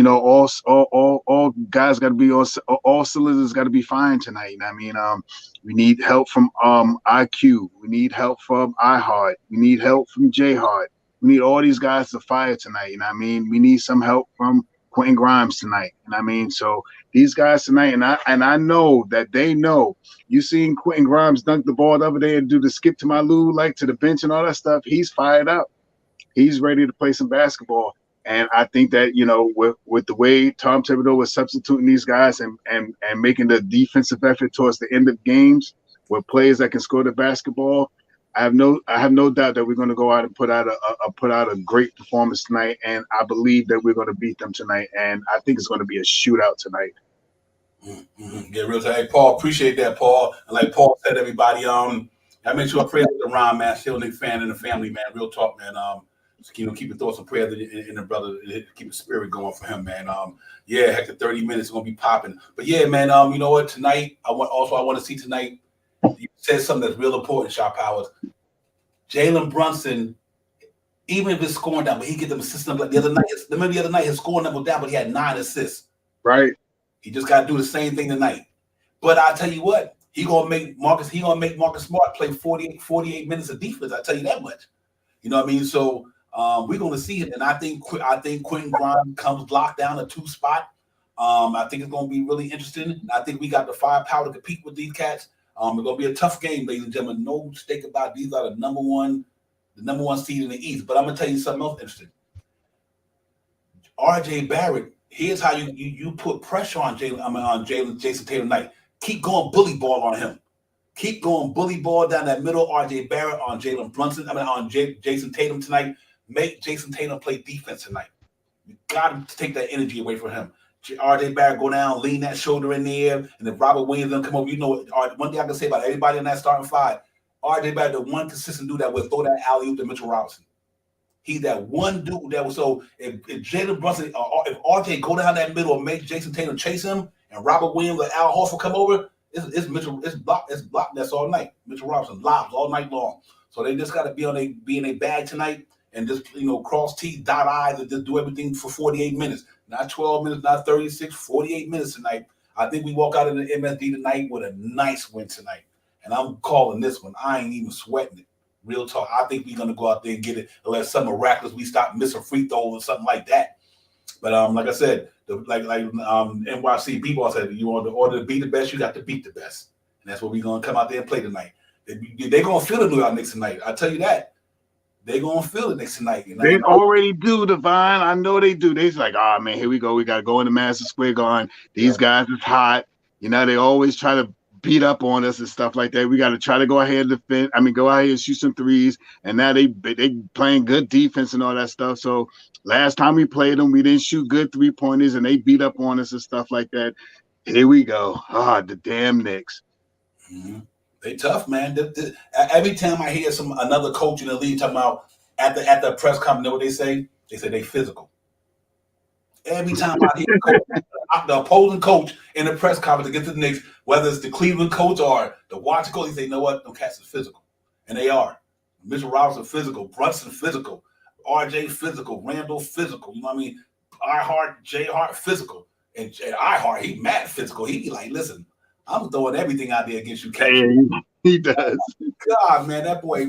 guys got to be all cylinders got to be fine tonight. You know what I mean? We need help from IQ. We need help from iHeart. We need help from J Hart. We need all these guys to fire tonight. You know what I mean? We need some help from Quentin Grimes tonight. You know what I mean? So these guys tonight, and I know that they know. You seen Quentin Grimes dunk the ball the other day and do the skip to my Lou, like to the bench and all that stuff. He's fired up. He's ready to play some basketball. And I think that, you know, with the way Tom Thibodeau was substituting these guys and making the defensive effort towards the end of games with players that can score the basketball, I have no doubt that we're going to go out and put out a great performance tonight. And I believe that we're going to beat them tonight. And I think it's going to be a shootout tonight. Mm-hmm. Yeah, real time. Hey, Paul, appreciate that, Paul. And like Paul said, everybody, I make sure I pray with Ron, man, still Knicks fan and the family, man. Real talk, man. You know, keep your thoughts and prayers in the brother, keep the spirit going for him, man. Yeah, heck, the 30 minutes is gonna be popping. But yeah, man, you know what? Tonight, I want to see tonight. You said something that's real important, Shot Powers. Jalen Brunson, even if his scoring down, but he get them assists like the other night, his scoring number down, but he had 9 assists. Right. He just got to do the same thing tonight. But I tell you what, he gonna make Marcus Smart play 48 minutes of defense. I tell you that much. You know what I mean? So we're gonna see it, and I think Quentin Grimes comes locked down a 2 spot. I think it's gonna be really interesting. I think we got the firepower to compete with these cats. It's gonna be a tough game, ladies and gentlemen. No mistake about it. These are the number one seed in the East. But I'm gonna tell you something else interesting. R.J. Barrett. Here's how you put pressure on Jason Tatum tonight. Keep going bully ball on him. Keep going bully ball down that middle. R.J. Barrett on Jalen Brunson. On Jason Tatum tonight. Make Jason Tatum play defense tonight. You got to take that energy away from him. R.J. Barrett go down, lean that shoulder in the air, and if Robert Williams doesn't come over, you know, one thing I can say about everybody in that starting 5, R.J. Barrett, the one consistent dude that will throw that alley-oop to Mitchell Robinson. He's that one dude that was so. If Jalen Brunson, if R.J. go down that middle and make Jason Tatum chase him, and Robert Williams or Al Horford come over, it's Mitchell. It's blocked. That's all night. Mitchell Robinson lobs all night long. So they just got to be in a bag tonight and just cross T, dot I's, and just do everything for 48 minutes, not 12 minutes, not 36, 48 minutes tonight. I think we walk out of the MSD tonight with a nice win tonight, and I'm calling this one. I ain't even sweating it. Real talk. I think we're gonna go out there and get it unless some miraculous we stop missing free throws or something like that. But like I said, NYC people said, you want to order to be the best, you got to beat the best, and that's what we're gonna come out there and play tonight. They're gonna feel the New York Knicks tonight. I tell you that. They're gonna feel the Knicks tonight. They already do, Divine. I know they do. They's like, oh man, here we go. We gotta go into Madison Square Garden. These guys is hot. You know, they always try to beat up on us and stuff like that. We got to try to go ahead and defend. I mean, go ahead and shoot some threes. And now they playing good defense and all that stuff. So last time we played them, we didn't shoot good 3-pointers, and they beat up on us and stuff like that. Here we go. The damn Knicks. Mm-hmm. They tough, man. Every time I hear another coach in the league talking about at the press conference, you know what they say? They say they physical. Every time I hear the opposing coach in the press conference against the Knicks, whether it's the Cleveland coach or the Washington coach, they say, you know what? Them cats are physical. And they are. Mitchell Robinson physical, Brunson physical, RJ physical, Randall physical. You know what I mean? J Hart physical. And Hart, he mad physical. He be like, listen, I'm throwing everything out there against you, cats. Hey, he does. God, man, that boy,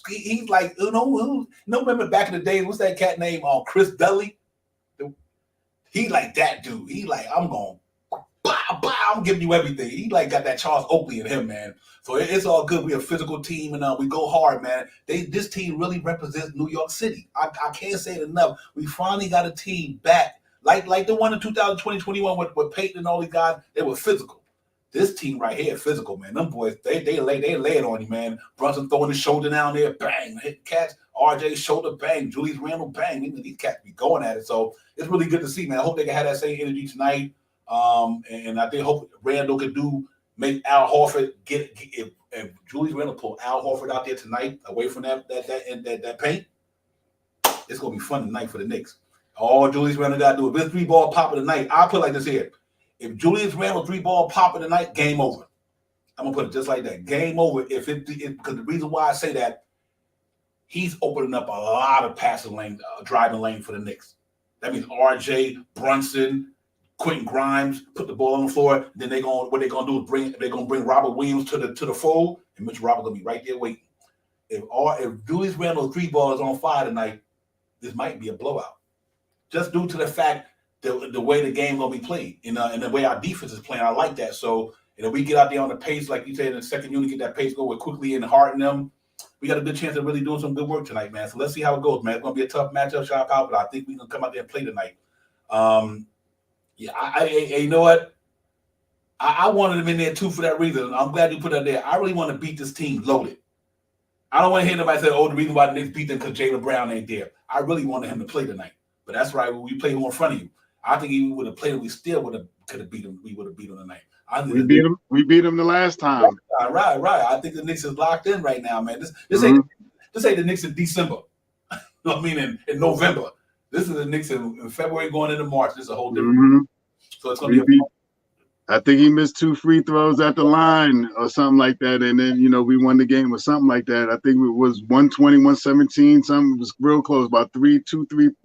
he's like, remember back in the day, what's that cat name? Chris Dudley? He like that dude. He like, I'm going, I'm giving you everything. He like got that Charles Oakley in him, man. So it's all good. We're a physical team, and we go hard, man. This team really represents New York City. I can't say it enough. We finally got a team back. Like the one in 2020-21 with Peyton and all these guys, they were physical. This team right here, physical, man. Them boys, they lay it on you, man. Brunson throwing his shoulder down there, bang, hit cats. RJ shoulder, bang. Julius Randle, bang. These cats be going at it. So it's really good to see, man. I hope they can have that same energy tonight. And I hope Randle can make Al Horford if Julius Randle pull Al Horford out there tonight, away from that paint, it's gonna be fun tonight for the Knicks. All Julius Randle gotta do, if it's 3-ball popper tonight, I'll put it like this here. If Julius Randle 3-ball popper tonight, game over. I'm gonna put it just like that. Game over. Because the reason why I say that, he's opening up a lot of passing lane, driving lane for the Knicks. That means RJ, Brunson, Quentin Grimes put the ball on the floor. Then what they're gonna do is they're gonna bring Robert Williams to the fold, and Mitchell Robinson gonna be right there waiting. If Julius Randle's 3-ball is on fire tonight, this might be a blowout, just due to the fact the way the game gonna be played, and the way our defense is playing. I like that. So we get out there on the pace, like you said, in the second unit, get that pace going quickly and harden them. We got a good chance of really doing some good work tonight, man. So let's see how it goes, man. It's gonna be a tough matchup, Shop Out, but I think we can come out there and play tonight. Yeah, you know what? I wanted him in there too for that reason. I'm glad you put that there. I really want to beat this team loaded. I don't want to hear nobody say, "Oh, the reason why the Knicks beat them because Jaylen Brown ain't there." I really wanted him to play tonight, but that's right. We played him in front of you. I think he would have played him. We still could have beat him. We would have beat him tonight. We beat him. We beat him the last time. Right. I think the Knicks is locked in right now, man. This ain't the Knicks in December. I mean, in November. This is the Knicks in February going into March. This is a whole different. So it's gonna be. I think he missed 2 free throws at the line or something like that. And then, we won the game with something like that. I think it was 120, 117, something. It was real close, about 3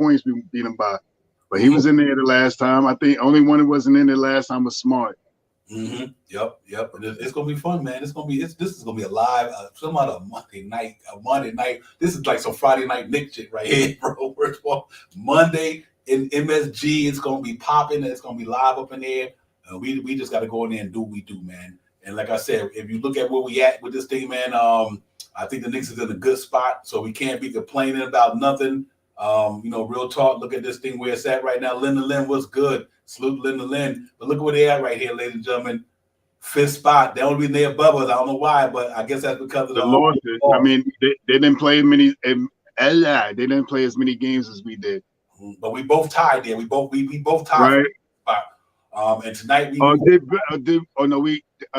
points we beat him by. But he was in there the last time. I think only one that wasn't in there last time was Smart. Mm-hmm. Yep. It's gonna be fun, man. This is gonna be a live, some other Monday night. This is like some Friday night Knicks shit right here, bro. First of all, Monday in MSG, it's gonna be popping. It's gonna be live up in there. We just got to go in there and do what we do, man. And like I said, if you look at where we at with this thing, man, I think the Knicks is in a good spot, so we can't be complaining about nothing. Real talk. Look at this thing where it's at right now. Lynn was good. Salute Lynn. But look where they at right here, ladies and gentlemen. 5th spot. They don't be there above us. I don't know why, but I guess that's because of the losses. I mean, they didn't play many. They didn't play as many games as we did. But we both tied there. We both tied. Right. And tonight we.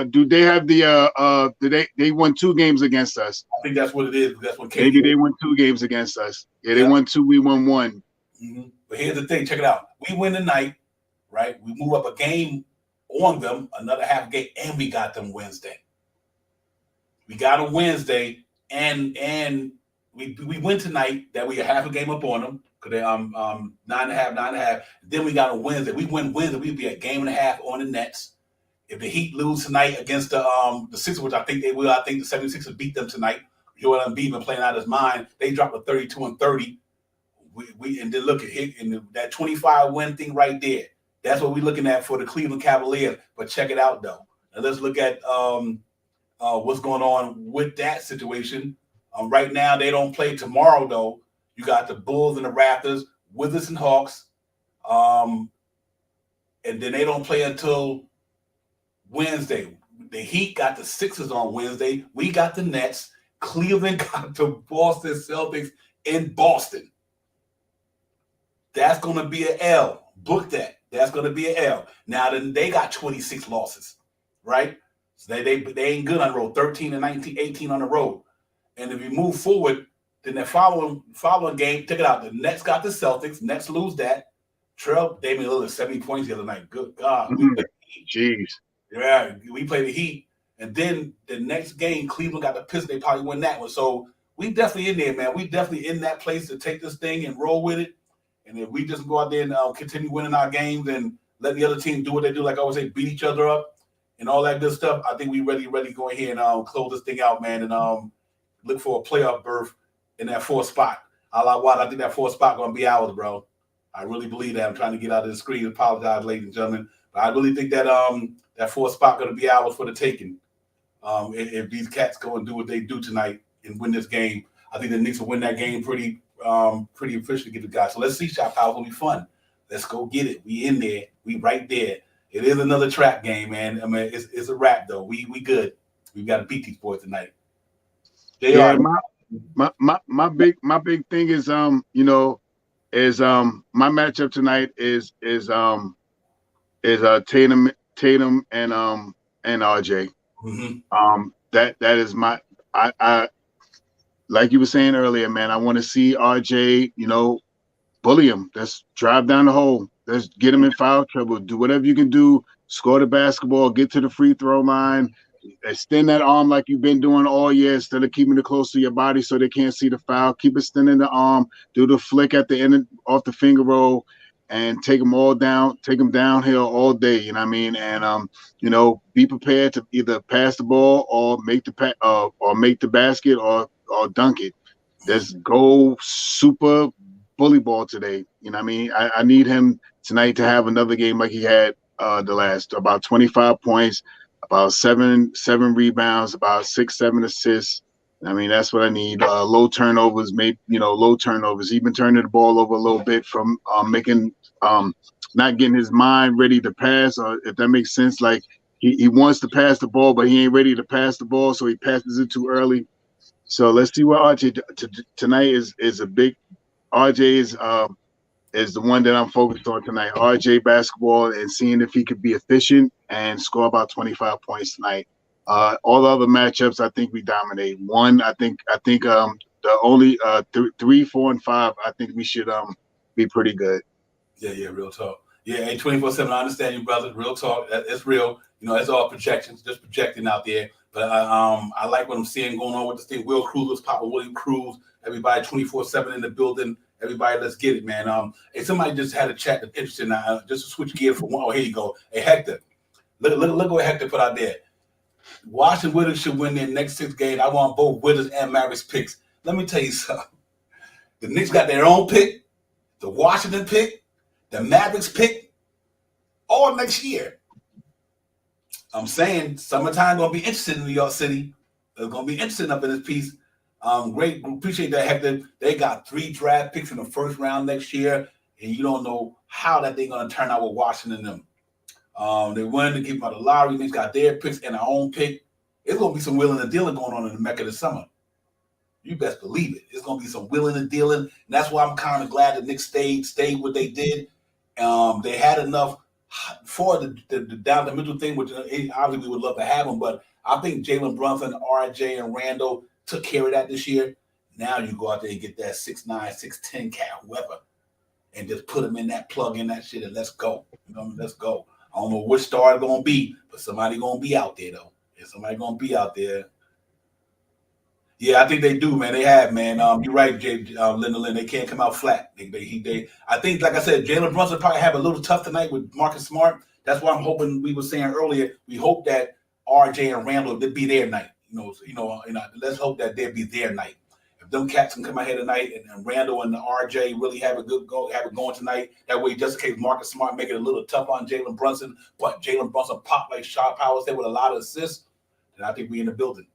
Do they have the they won 2 games against us? I think that's what it is. That's what maybe they won 2 games against us. Yeah, they won 2. We won 1. Mm-hmm. But here's the thing. Check it out. We win tonight, right? We move up a game on them, another half game, and we got them Wednesday. We got a Wednesday, and we win tonight. That we a half a game up on them. They 9.5. Then we got a Wednesday. We win Wednesday. We'd be a game and a half on the Nets. If the Heat lose tonight against the Sixers, which I think they will, I think the 76ers beat them tonight. Joel Embiid been playing out his mind. They dropped a 32-30. And then look at it, and that 25 win thing right there. That's what we're looking at for the Cleveland Cavaliers. But check it out though. Now let's look at what's going on with that situation. Right now they don't play tomorrow though. You got the Bulls and the Raptors, Wizards and Hawks, and then they don't play until Wednesday. The Heat got the Sixers on Wednesday. We got the Nets. Cleveland got the Boston Celtics in Boston. That's going to be an L. Book that. That's going to be an L. Now, then they got 26 losses, right? So they ain't good on the road. 13 and 19, 18 on the road. And if you move forward, then the following game, check it out. The Nets got the Celtics. Nets lose that. Damian Lillard 70 points the other night. Good God. Jeez. Yeah, we play the Heat. And then the next game, Cleveland got the Pistons. They probably win that one. So we definitely in there, man. We definitely in that place to take this thing and roll with it. And if we just go out there and continue winning our games and let the other team do what they do, like I always say, beat each other up and all that good stuff, I think we ready to go ahead and close this thing out, man, and look for a playoff berth in that 4th spot. I think that 4th spot going to be ours, bro. I really believe that. I'm trying to get out of the screen. Apologize, ladies and gentlemen. But I really think that that 4th spot going to be ours for the taking. If these cats go and do what they do tonight and win this game, I think the Knicks will win that game pretty officially, get the guys. So let's see, Shop House. It'll be fun. Let's go get it. We in there. We right there. It is another trap game, man. I mean, it's a wrap though. We good. We've got to beat these boys tonight. My big thing is my matchup tonight is Tatum and RJ. Mm-hmm. That is my I like you were saying earlier, man. I want to see RJ, bully him. Let's drive down the hole. Let's get him in foul trouble. Do whatever you can do. Score the basketball. Get to the free throw line. Extend that arm like you've been doing all year instead of keeping it close to your body so they can't see the foul. Keep extending the arm. Do the flick at the end off the finger roll, and take them all down. Take them downhill all day. You know what I mean? And be prepared to either pass the ball or make the basket or dunk it. Just go super bully ball today. You know what I mean? I need him tonight to have another game like he had the last, about 25 points, about seven rebounds, about 6-7 assists. I mean, that's what I need. Low turnovers, maybe, low turnovers. He's been turning the ball over a little bit from making not getting his mind ready to pass, or if that makes sense. Like he wants to pass the ball, but he ain't ready to pass the ball, so he passes it too early. So let's see what RJ tonight is a big. RJ is the one that I'm focused on tonight. RJ basketball, and seeing if he could be efficient and score about 25 points tonight. All the other matchups, I think we dominate. One, I think the only 3, 4, and 5, I think we should be pretty good. Yeah, real talk. Yeah, hey, 24/7. I understand you, brother. Real talk. It's real. It's all projections, just projecting out there. But I like what I'm seeing going on with this thing. Will Cruz, let's pop a William Cruz. Everybody 24/7 in the building. Everybody, let's get it, man. Hey, somebody just had a chat that's interesting. Now, just to switch gear for one. Oh, here you go. Hey, Hector. Look what Hector put out there. Washington Wizards should win their next 6 games. I want both Wizards and Mavericks picks. Let me tell you something. The Knicks got their own pick. The Washington pick. The Mavericks pick. All next year. I'm saying summertime going to be interesting in New York City. It's going to be interesting up in this piece. Great. Appreciate that, Hector. They got 3 draft picks in the first round next year, and you don't know how that thing going to turn out with Washington and them. They wanted to give them out the lottery. They got their picks and our own pick. It's going to be some wheeling and dealing going on in the Mecca this summer. You best believe it. It's going to be some wheeling and dealing. And that's why I'm kind of glad the Knicks stayed what they did. They had enough for the down the middle thing, which obviously we would love to have them. But I think Jalen Brunson, RJ, and Randall took care of that this year. Now you go out there and get that 6'9", 6'10" cat, whoever, and just put them in that, plug in that shit, and let's go. Let's go. I don't know which star it's going to be, but somebody going to be out there, though. If somebody going to be out there. Yeah, I think they do, man. They have, man. You're right, Linda Lynn. They can't come out flat. I think, like I said, Jalen Brunson probably have a little tough tonight with Marcus Smart. That's why I'm hoping, we were saying earlier, we hope that RJ and Randall, they'd be their night. Let's hope that they'd be their night. If them cats can come out here tonight and Randall and RJ really have it going tonight, that way, just in case Marcus Smart make it a little tough on Jalen Brunson, but Jalen Brunson pop like Shaw Powers there with a lot of assists, then I think we in the building.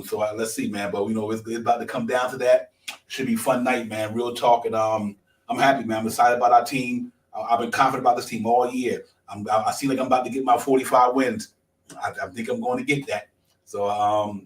So let's see, man. But it's about to come down to that. Should be a fun night, man. Real talk, and I'm happy, man. I'm excited about our team. I've been confident about this team all year. I seem like I'm about to get my 45 wins. I think I'm going to get that. So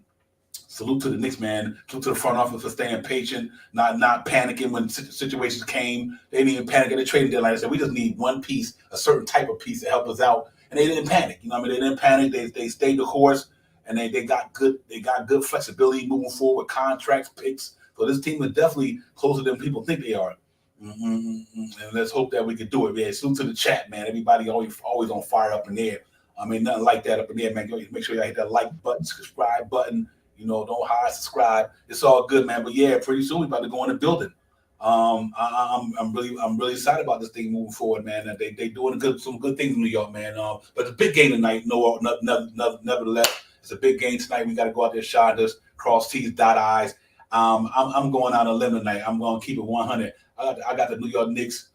salute to the Knicks, man. Salute to the front office for staying patient, not panicking when situations came. They didn't even panic at the trading deadline. They said we just need one piece, a certain type of piece to help us out, and they didn't panic. They didn't panic. They stayed the course. And they got good flexibility moving forward with contracts, picks. So this team is definitely closer than people think they are. And let's hope that we can do it, man. Salute to the chat, man. Everybody always on fire up in there. Nothing like that up in there, man. Make sure you hit that like button, subscribe button. Don't hide, subscribe. It's all good, man. But yeah, pretty soon we're about to go in the building. I'm really excited about this thing moving forward, man. They doing some good things in New York, man. But the big game tonight, nevertheless. It's a big game tonight. We got to go out there, shot us, cross T's, dot I's. I'm going out on a limb tonight. I'm going to keep it 100. I got the New York Knicks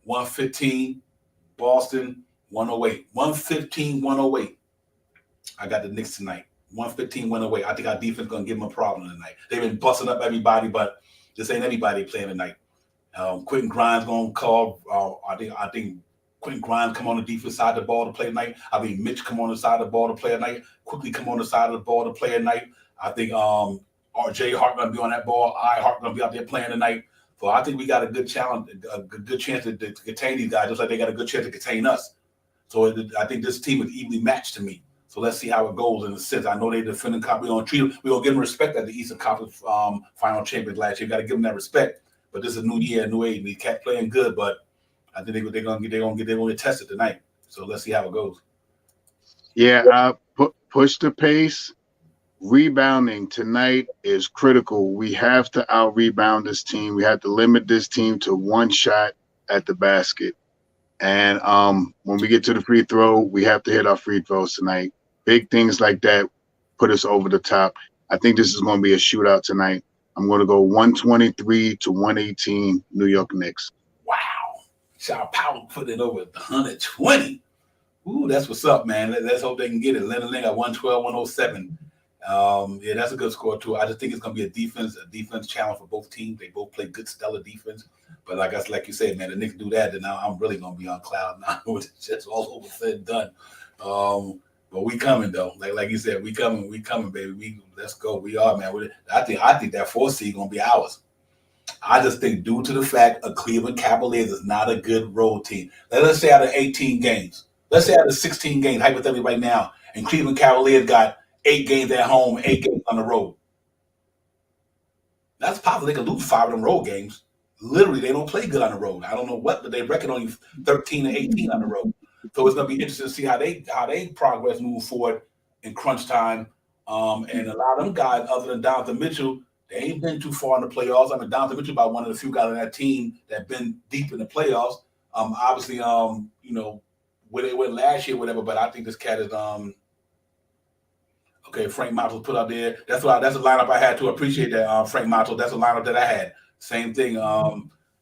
115, Boston 108. 115, 108. I got the Knicks tonight 115, 108. I think our defense is going to give them a problem tonight. They've been busting up everybody, but this ain't everybody playing tonight. Quentin Grimes going to call. I think Quentin Grimes come on the defense side of the ball to play tonight. I think Mitch come on the side of the ball to play tonight. Quickly come on the side of the ball to play tonight. I think RJ Hart going to be on that ball. Hart going to be out there playing tonight. So I think we got a good challenge, a good chance to contain these guys, just like they got a good chance to contain us. So I think this team is evenly matched to me. So let's see how it goes in a sense. I know they defending cup. We're going to treat them. We're going to give them respect at the Eastern Conference final champions last year. You got to give them that respect. But this is a new year, a new age. We kept playing good, but I think they're going to get tested tonight. So let's see how it goes. Yeah, push the pace. Rebounding tonight is critical. We have to out-rebound this team. We have to limit this team to one shot at the basket. And when we get to the free throw, we have to hit our free throws tonight. Big things like that put us over the top. I think this is going to be a shootout tonight. I'm going to go 123 to 118 New York Knicks. Wow. Shaw Powell put it over 120. Ooh, that's what's up, man. Let's hope they can get it. Leonard Lane at 112, 107. Yeah, that's a good score too. I just think it's gonna be a defense challenge for both teams. They both play good, stellar defense. But like you said, man, the Knicks do that, then now I'm really gonna be on cloud nine when it's just all over said and done. But we coming though. Like you said, we coming, baby. Let's go. We are, man. I think that 4th seed gonna be ours. I just think due to the fact of Cleveland Cavaliers is not a good road team. Let's say out of 18 games, let's say out of 16 games, hypothetically right now, and Cleveland Cavaliers got 8 games at home, 8 games on the road. That's possible. They could lose 5 of them road games. Literally, they don't play good on the road. I don't know what, but they reckon only 13 and 18 on the road. So it's going to be interesting to see how they progress moving forward in crunch time. And a lot of them guys, other than Donovan Mitchell, they ain't been too far in the playoffs. I mean, Donovan Mitchell about one of the few guys on that team that been deep in the playoffs. Obviously, where they went last year, whatever. But I think this cat is okay. Frank Montel put up there. That's a lineup I had to appreciate that. Frank Montel. That's a lineup that I had. Same thing.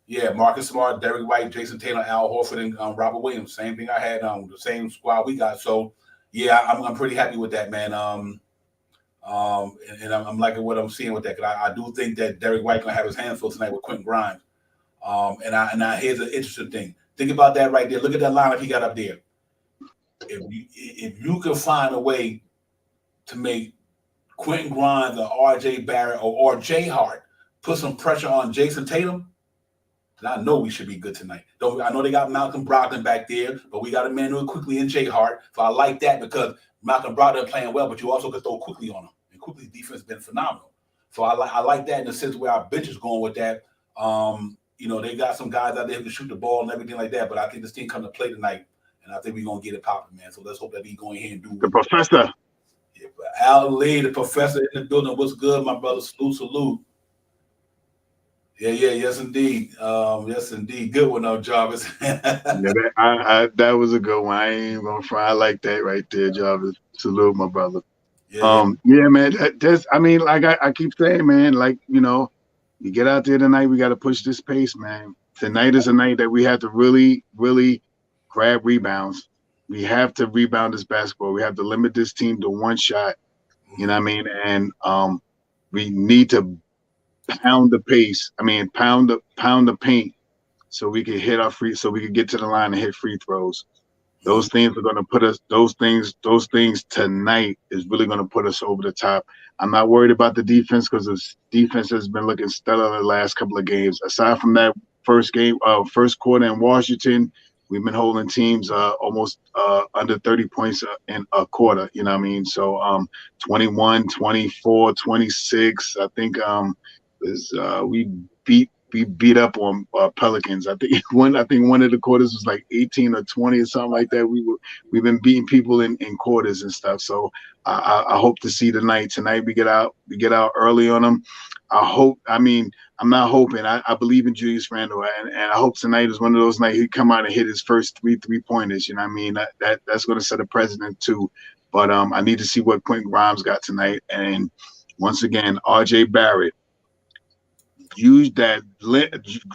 Yeah, Marcus Smart, Derek White, Jason Taylor, Al Horford, and Robert Williams. Same thing I had. The same squad we got. So yeah, I'm pretty happy with that, man. And I'm liking what I'm seeing with that, because I do think that Derek White gonna have his hands full tonight with Quentin Grimes. And here's an interesting thing. Think about that right there. Look at that lineup he got up there. If you can find a way to make Quentin Grimes or R.J. Barrett or Jay Hart put some pressure on Jason Tatum, then I know we should be good tonight. I know they got Malcolm Brogdon back there, but we got Emmanuel quickly and Jay Hart. So I like that, because Malcolm Brogdon playing well, but you also could throw quickly on him. And quickly's defense has been phenomenal. So I like that in the sense where our bench is going with that. They got some guys out there who can shoot the ball and everything like that, but I think this team come to play tonight, and I think we're going to get it popping, man. So let's hope that we go in here and do the professor. Yeah, Al Lee, the professor in the building. What's good, my brother? Salute. Yeah, yes, indeed. Yes, indeed. Good one, though, Jarvis. Yeah, that was a good one. I ain't even gonna fry. I like that right there, Jarvis. Salute, my brother. Yeah, man. Like I keep saying, man, like, you get out there tonight, we got to push this pace, man. Tonight is a night that we have to really, really grab rebounds. We have to rebound this basketball. We have to limit this team to one shot. You know what I mean? And we need to pound the pace. Pound the paint, so we can hit so we can get to the line and hit free throws. Those things are going to put us. Those things tonight is really going to put us over the top. I'm not worried about the defense, because the defense has been looking stellar the last couple of games. Aside from that first quarter in Washington, we've been holding teams almost under 30 points in a quarter. You know what I mean? So 21, 24, 26. I think we beat up on Pelicans. I think one of the quarters was like 18 or 20 or something like that. We've been beating people in quarters and stuff. So I hope to see tonight we get out early on them. I'm not hoping. I believe in Julius Randle, and I hope tonight is one of those nights he come out and hit his first three-pointers. You know what I mean? That's going to set a precedent too. But I need to see what Quentin Grimes got tonight. And once again, R.J. Barrett, use that,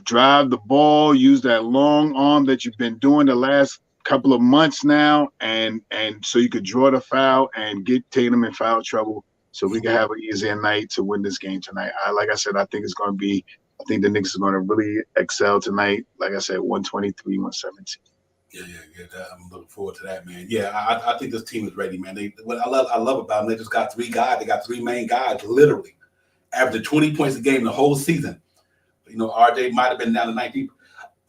drive the ball, use that long arm that you've been doing the last couple of months now, and so you could draw the foul and get Tatum in foul trouble, so we can have an easier night to win this game tonight. Like I said, I think the Knicks are going to really excel tonight. Like I said, 123, 117. Yeah. I'm looking forward to that, man. Yeah, I think this team is ready, man. What I love about them, they just got 3 guys. They got 3 main guys, literally. After 20 points a game the whole season. RJ might have been down to 19.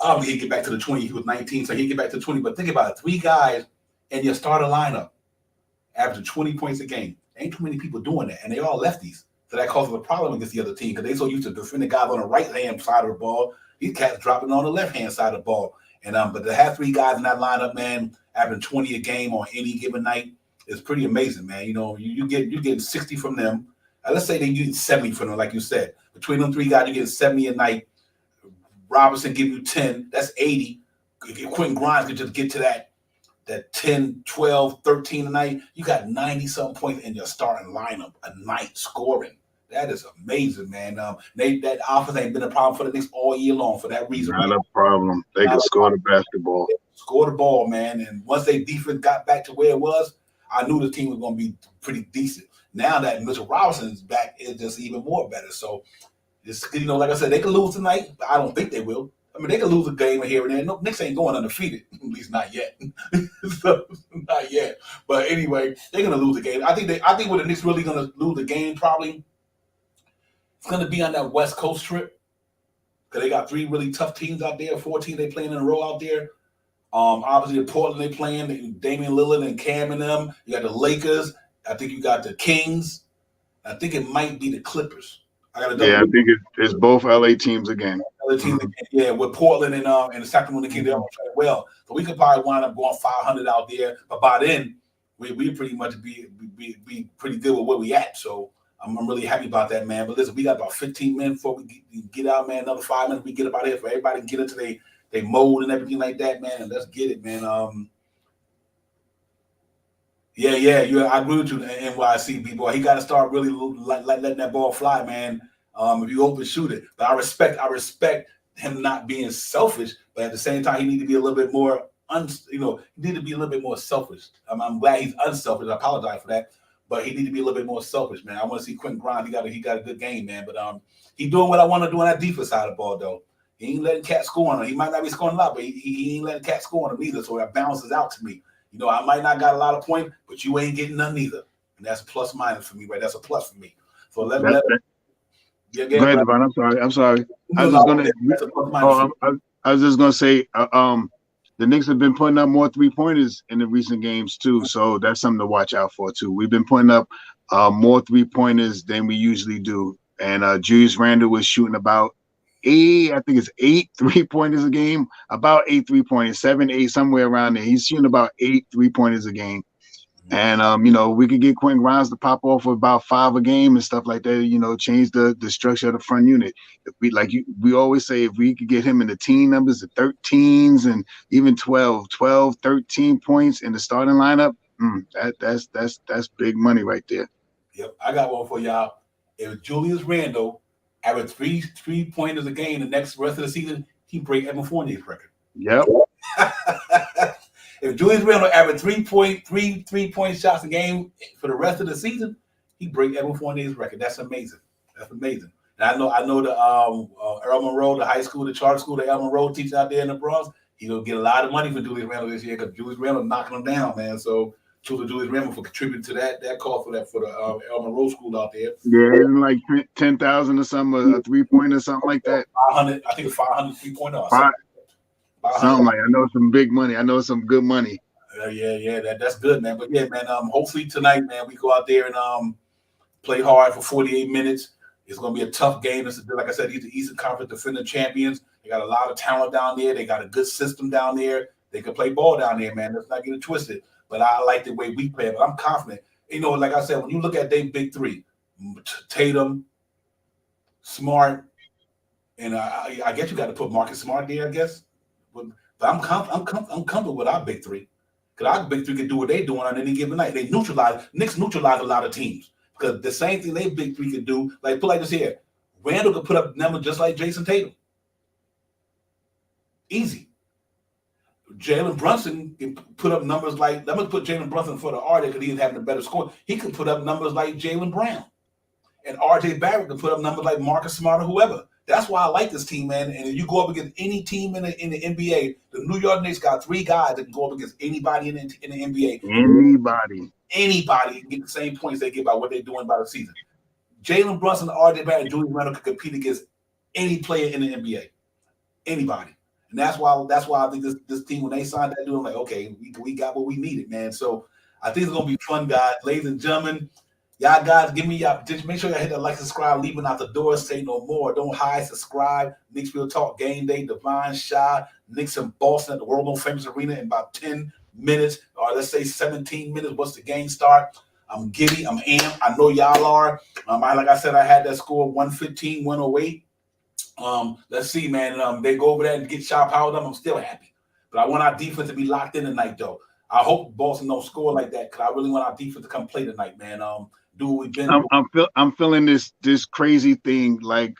Obviously, he'd get back to the 20. He was 19, so he'd get back to 20. But think about it. 3 guys in your starter lineup after 20 points a game. Ain't too many people doing that, and they all lefties. So that causes a problem against the other team, because they so used to defending guys on the right-hand side of the ball. These cats dropping on the left-hand side of the ball. And but to have 3 guys in that lineup, man, averaging 20 a game on any given night is pretty amazing, man. You get 60 from them. Let's say they get 70 from them, like you said. Between them 3 guys, you get 70 a night. Robinson give you 10. That's 80. Quentin Grimes could just get to that 10, 12, 13 a night. You got 90-something points in your starting lineup a night scoring. That is amazing, man. That offense ain't been a problem for the Knicks all year long for that reason. Not a problem. They can score the basketball. Score the ball, man. And once their defense got back to where it was, I knew the team was going to be pretty decent. Now that Mitchell Robinson's back, it's just even more better. So, it's, like I said, they could lose tonight, but I don't think they will. I mean, they could lose a game here and there. No, Knicks ain't going undefeated, at least not yet. So, not yet. But anyway, they're going to lose the game. I think where the Knicks really going to lose the game probably, it's going to be on that West Coast trip because they got 3 really tough teams out there, 4 teams they playing in a row out there. Obviously, the Portland they playing, Damian Lillard and Cam and them. You got the Lakers. I think you got the Kings. I think it might be the Clippers. I think it's both LA teams again. LA teams again. Yeah, with Portland and the Sacramento Kings, they all play well. So we could probably wind up going 500 out there. But by then, we pretty much be pretty good with where we at. So I'm really happy about that, man. But listen, we got about 15 minutes before we get out, man. Another 5 minutes, we get up out here for everybody to get into they mold and everything like that, man. And let's get it, man. I agree with you, NYC B-boy. He got to start really letting that ball fly, man. If you open, shoot it. But I respect him not being selfish, but at the same time, he need to be a little bit more, he need to be a little bit more selfish. I'm glad he's unselfish. I apologize for that, but he need to be a little bit more selfish, man. I want to see Quentin Grimes. He got a good game, man. But he doing what I want to do on that defense side of the ball, though. He ain't letting Cat score on him. He might not be scoring a lot, but he ain't letting Cat score on him either. So that balances out to me. I might not got a lot of points, but you ain't getting none either. And that's a plus minus for me, right? That's a plus for me. So let me. Go ahead, Devon. I'm sorry. I was just gonna say, the Knicks have been putting up more 3-pointers in the recent games too. So that's something to watch out for too. We've been putting up more 3-pointers than we usually do. And Julius Randle was shooting about 8 3-pointers a game, about 8 3-pointers, 7, 8, somewhere around there. He's shooting about 8 3-pointers a game. And, we could get Quentin Grimes to pop off with about 5 a game and stuff like that, change the structure of the front unit. If we always say, if we could get him in the teen numbers, the 13s and even 12, 13 points in the starting lineup, that's big money right there. Yep, I got one for y'all. If Julius Randle average 3 pointers a game the rest of the season, he break Evan Fournier's record. Yep. If Julius Randle average 3-point shots a game for the rest of the season, he break Evan Fournier's record. That's amazing. And I know the Earl Monroe, the high school, the charter school, the Earl Monroe teacher out there in the Bronx, he'll get a lot of money for Julius Randle this year because Julius Randle knocking him down, man. So to Julius Randle for contributing to that call for the Earl Monroe school out there. Yeah, isn't like 10,000 or something, a 3-pointer or something like that. 500, I think 500 3-pointer. Something like, I know some big money. I know some good money. That's good, man. But yeah, man. Hopefully tonight, man, we go out there and play hard for 48 minutes. It's going to be a tough game. Like I said, these are the Eastern Conference defending champions. They got a lot of talent down there. They got a good system down there. They can play ball down there, man. Let's not get it twisted. But I like the way we play. But I'm confident. Like I said, when you look at their big 3, Tatum, Smart, and I guess you got to put Marcus Smart there, I guess. But I'm comfortable with our big 3. Because our big 3 can do what they're doing on any given night. Knicks neutralize a lot of teams. Because the same thing they big 3 can do, put like this here. Randall could put up numbers just like Jason Tatum. Easy. Jalen Brunson can put up numbers like, let me put Jalen Brunson for the RJ because he's having a better score. He could put up numbers like Jaylen Brown. And RJ Barrett could put up numbers like Marcus Smart or whoever. That's why I like this team, man. And if you go up against any team in the NBA, the New York Knicks got 3 guys that can go up against anybody in the NBA. Anybody can get the same points they get by what they're doing by the season. Jalen Brunson, RJ Barrett, and Julius Randle could compete against any player in the NBA. Anybody. And that's why I think this team, when they signed that dude, I'm like, okay, we got what we needed, man. So I think it's going to be fun, guys. Ladies and gentlemen, y'all guys, give me y'all attention. Make sure y'all hit that like, subscribe, leaving out the door. Say no more. Don't hide. Subscribe. Knicks Real Talk, Game Day, Divine Shy, Knicks in Boston at the world-known famous arena in about 10 minutes, or let's say 17 minutes. Once the game start, I'm giddy. I'm amped. I know y'all are. Like I said, I had that score 115, 108. Let's see, man. They go over there and get shot powered up. I'm still happy. But I want our defense to be locked in tonight, though. I hope Boston don't score like that because I really want our defense to come play tonight, man. do what we've been doing. I'm feeling this crazy thing. Like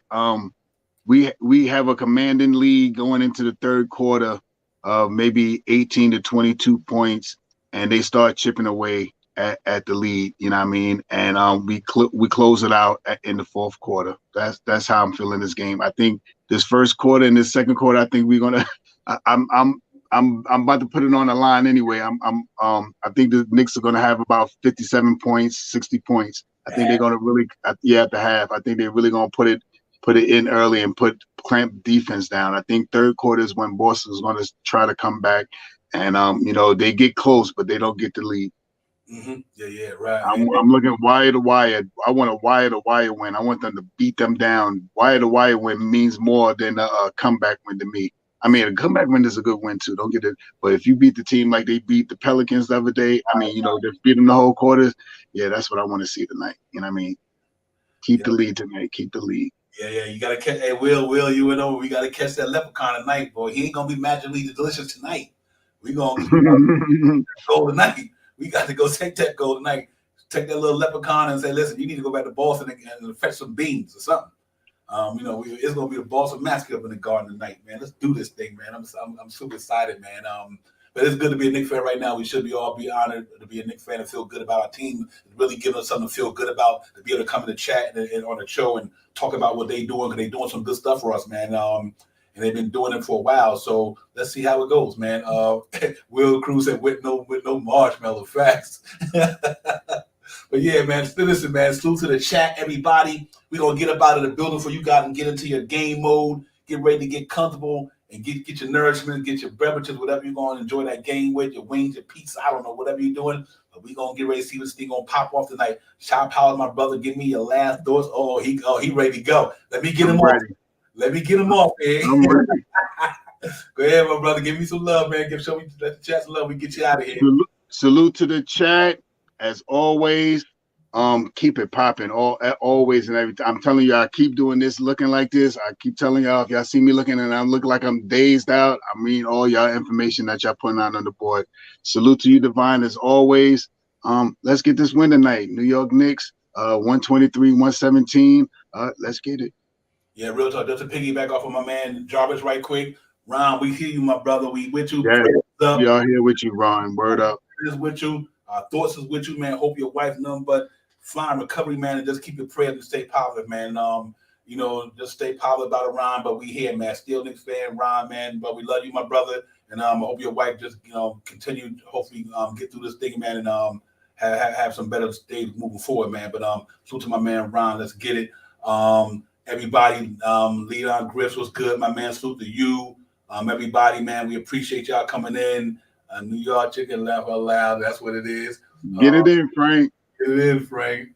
we have a commanding lead going into the third quarter of maybe 18 to 22 points, and they start chipping away at the lead. You know what I mean? And we close it out in the fourth quarter. That's how I'm feeling this game. I think this first quarter and this second quarter, I think we're gonna. I'm about to put it on the line anyway. I think the Knicks are gonna have about 57 points, 60 points. I think they're gonna really at the half. I think they're really gonna put it in early and clamp defense down. I think third quarter is when Boston's gonna try to come back, and they get close, but they don't get the lead. Mm-hmm. Yeah, right. I'm looking wire to wire. I want a wire to wire win. I want them to beat them down. Wire to wire win means more than a comeback win to me. I mean, a comeback win is a good win too. Don't get it. But if you beat the team like they beat the Pelicans the other day, I mean, they beat them the whole quarters. Yeah, that's what I want to see tonight. You know what I mean? Keep the lead tonight. Keep the lead. Yeah. You gotta catch. Hey, Will, we gotta catch that leprechaun tonight, boy. He ain't gonna be magically delicious tonight. We gonna go tonight. We got to go take that goal tonight. Take that little leprechaun and say, listen, you need to go back to Boston and fetch some beans or something. It's gonna be the Boston Massacre up in the Garden tonight, man. Let's do this thing, man. I'm super excited, man. But it's good to be a Knicks fan right now. We should all be honored to be a Knicks fan and feel good about our team. It's really giving us something to feel good about, to be able to come in the chat and on the show and talk about what they're doing, because they're doing some good stuff for us, man. And they've been doing it for a while. So let's see how it goes, man. Will Cruz said with no marshmallow facts. But yeah, man, listen, man, salute to the chat, everybody. We're going to get up out of the building for you guys and get into your game mode, get ready to get comfortable and get your nourishment, get your beverages, whatever you're going to enjoy that game with, your wings, your pizza, I don't know, whatever you're doing. But we're going to get ready to see this thing going to pop off tonight. Shout out, my brother, give me your last thoughts. Oh, he ready to go. Let me get him off. Let me get him off, man. Go ahead, my brother. Give me some love, man. Let the chat some love. We get you out of here. Salute to the chat. As always, keep it popping. Always and every time. I'm telling you, I keep doing this, looking like this. I keep telling y'all, if y'all see me looking and I look like I'm dazed out, I mean all y'all information that y'all putting out on the board. Salute to you, Divine, as always. Let's get this win tonight. New York Knicks, 123-117. Let's get it. Yeah, real talk. Just to piggyback off of my man Jarvis right quick. Ron, we hear you, my brother. We with you. Yeah, we are here with you, Ron. Word up. Is with you. Our thoughts is with you, man. Hope your wife nothing but fine recovery, man, and just keep your prayers and stay positive, man. Just stay positive about it, Ron. But we here, man. Still Knicks fan, Ron, man. But we love you, my brother. And I hope your wife just, continue, hopefully get through this thing, man, and have some better days moving forward, man. But salute to my man Ron. Let's get it. Everybody, Leon Griffiths was good, my man. Salute to you. Everybody, man, we appreciate y'all coming in. New York chicken, laugh out loud. That's what it is. Get it in, Frank. Get it in, Frank.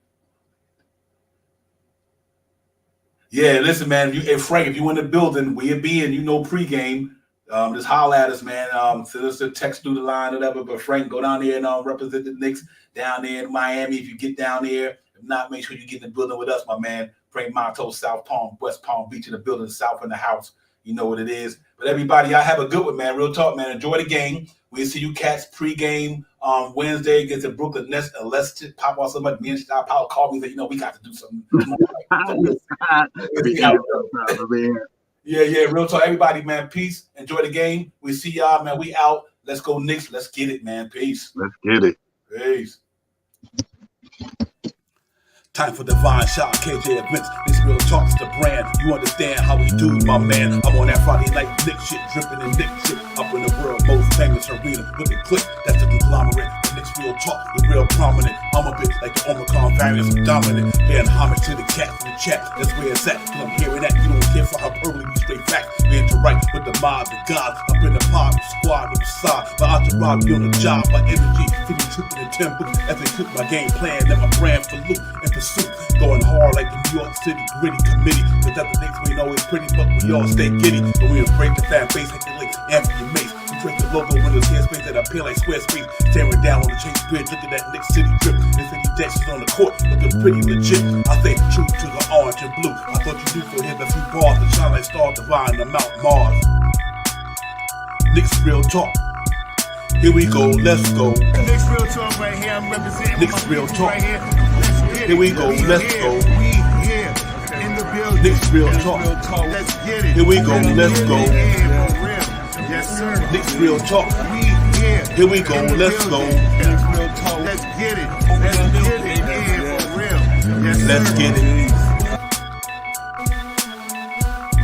Yeah, listen, man. Frank, if you in the building, we'll be in. Pregame. Just holler at us, man. Send us a text through the line, whatever. But Frank, go down there and represent the Knicks down there in Miami. If you get down there, if not, make sure you get in the building with us, my man. Frank Monto, South Palm, West Palm Beach in the building, South in the house. You know what it is. But everybody, y'all have a good one, man. Real talk, man. Enjoy the game. We'll see you cats pregame on Wednesday against the Brooklyn Nets. Unless pop off somebody, me and Star Power call me and say, we got to do something. Yeah, real talk. Everybody, man, peace. Enjoy the game. We see y'all, man. We out. Let's go Knicks. Let's get it, man. Peace. Let's get it. Peace. Time for divine shot, KJ events. This real talk's the brand. You understand how we do, my man. I'm on that Friday night Knicks shit, dripping in Knicks shit. Up in the world, most famous arena with the click. That's the conglomerate. The Knicks real talk, the real prominent. I'm a bit like the Omicron variants, dominant. Paying homage to the cats in the chat. That's where it's at. Cause I'm hearing that you don't care for how early we straight facts. We interact with the mob, the gods. Up in the pod, the squad, the side. My entourage be on the job, my energy. Feeling tripping in tempo as they cook my game plan. And my brand for loot and pursuit. Going hard like the New York City gritty committee. Cause that the Knicks ain't always pretty, but we all stay giddy. And we embrace the fan base, hit the links, Anthony Mace. We drink the logo when there's airspace that appear like Squarespace. Staring down on the Chase Bridge, look at that Knicks City drip. There's 50 dashes on the court, looking pretty legit. I say true to the orange and blue. I thought you knew for him a few bars to shine like Star Divine to Mount Mars. Knicks real talk. Here we go, let's go. Knicks real talk right here. I'm representing Knicks real talk. right here. Let's get it. Here we go, let's go. We here in the building. Knicks real talk. Let's get it. Here we go, let's go. Yes, sir. Knicks real talk. We here. Here we go, let's go. Let's get it. Let's get it. Yeah, for real. Yes, sir. Let's get it.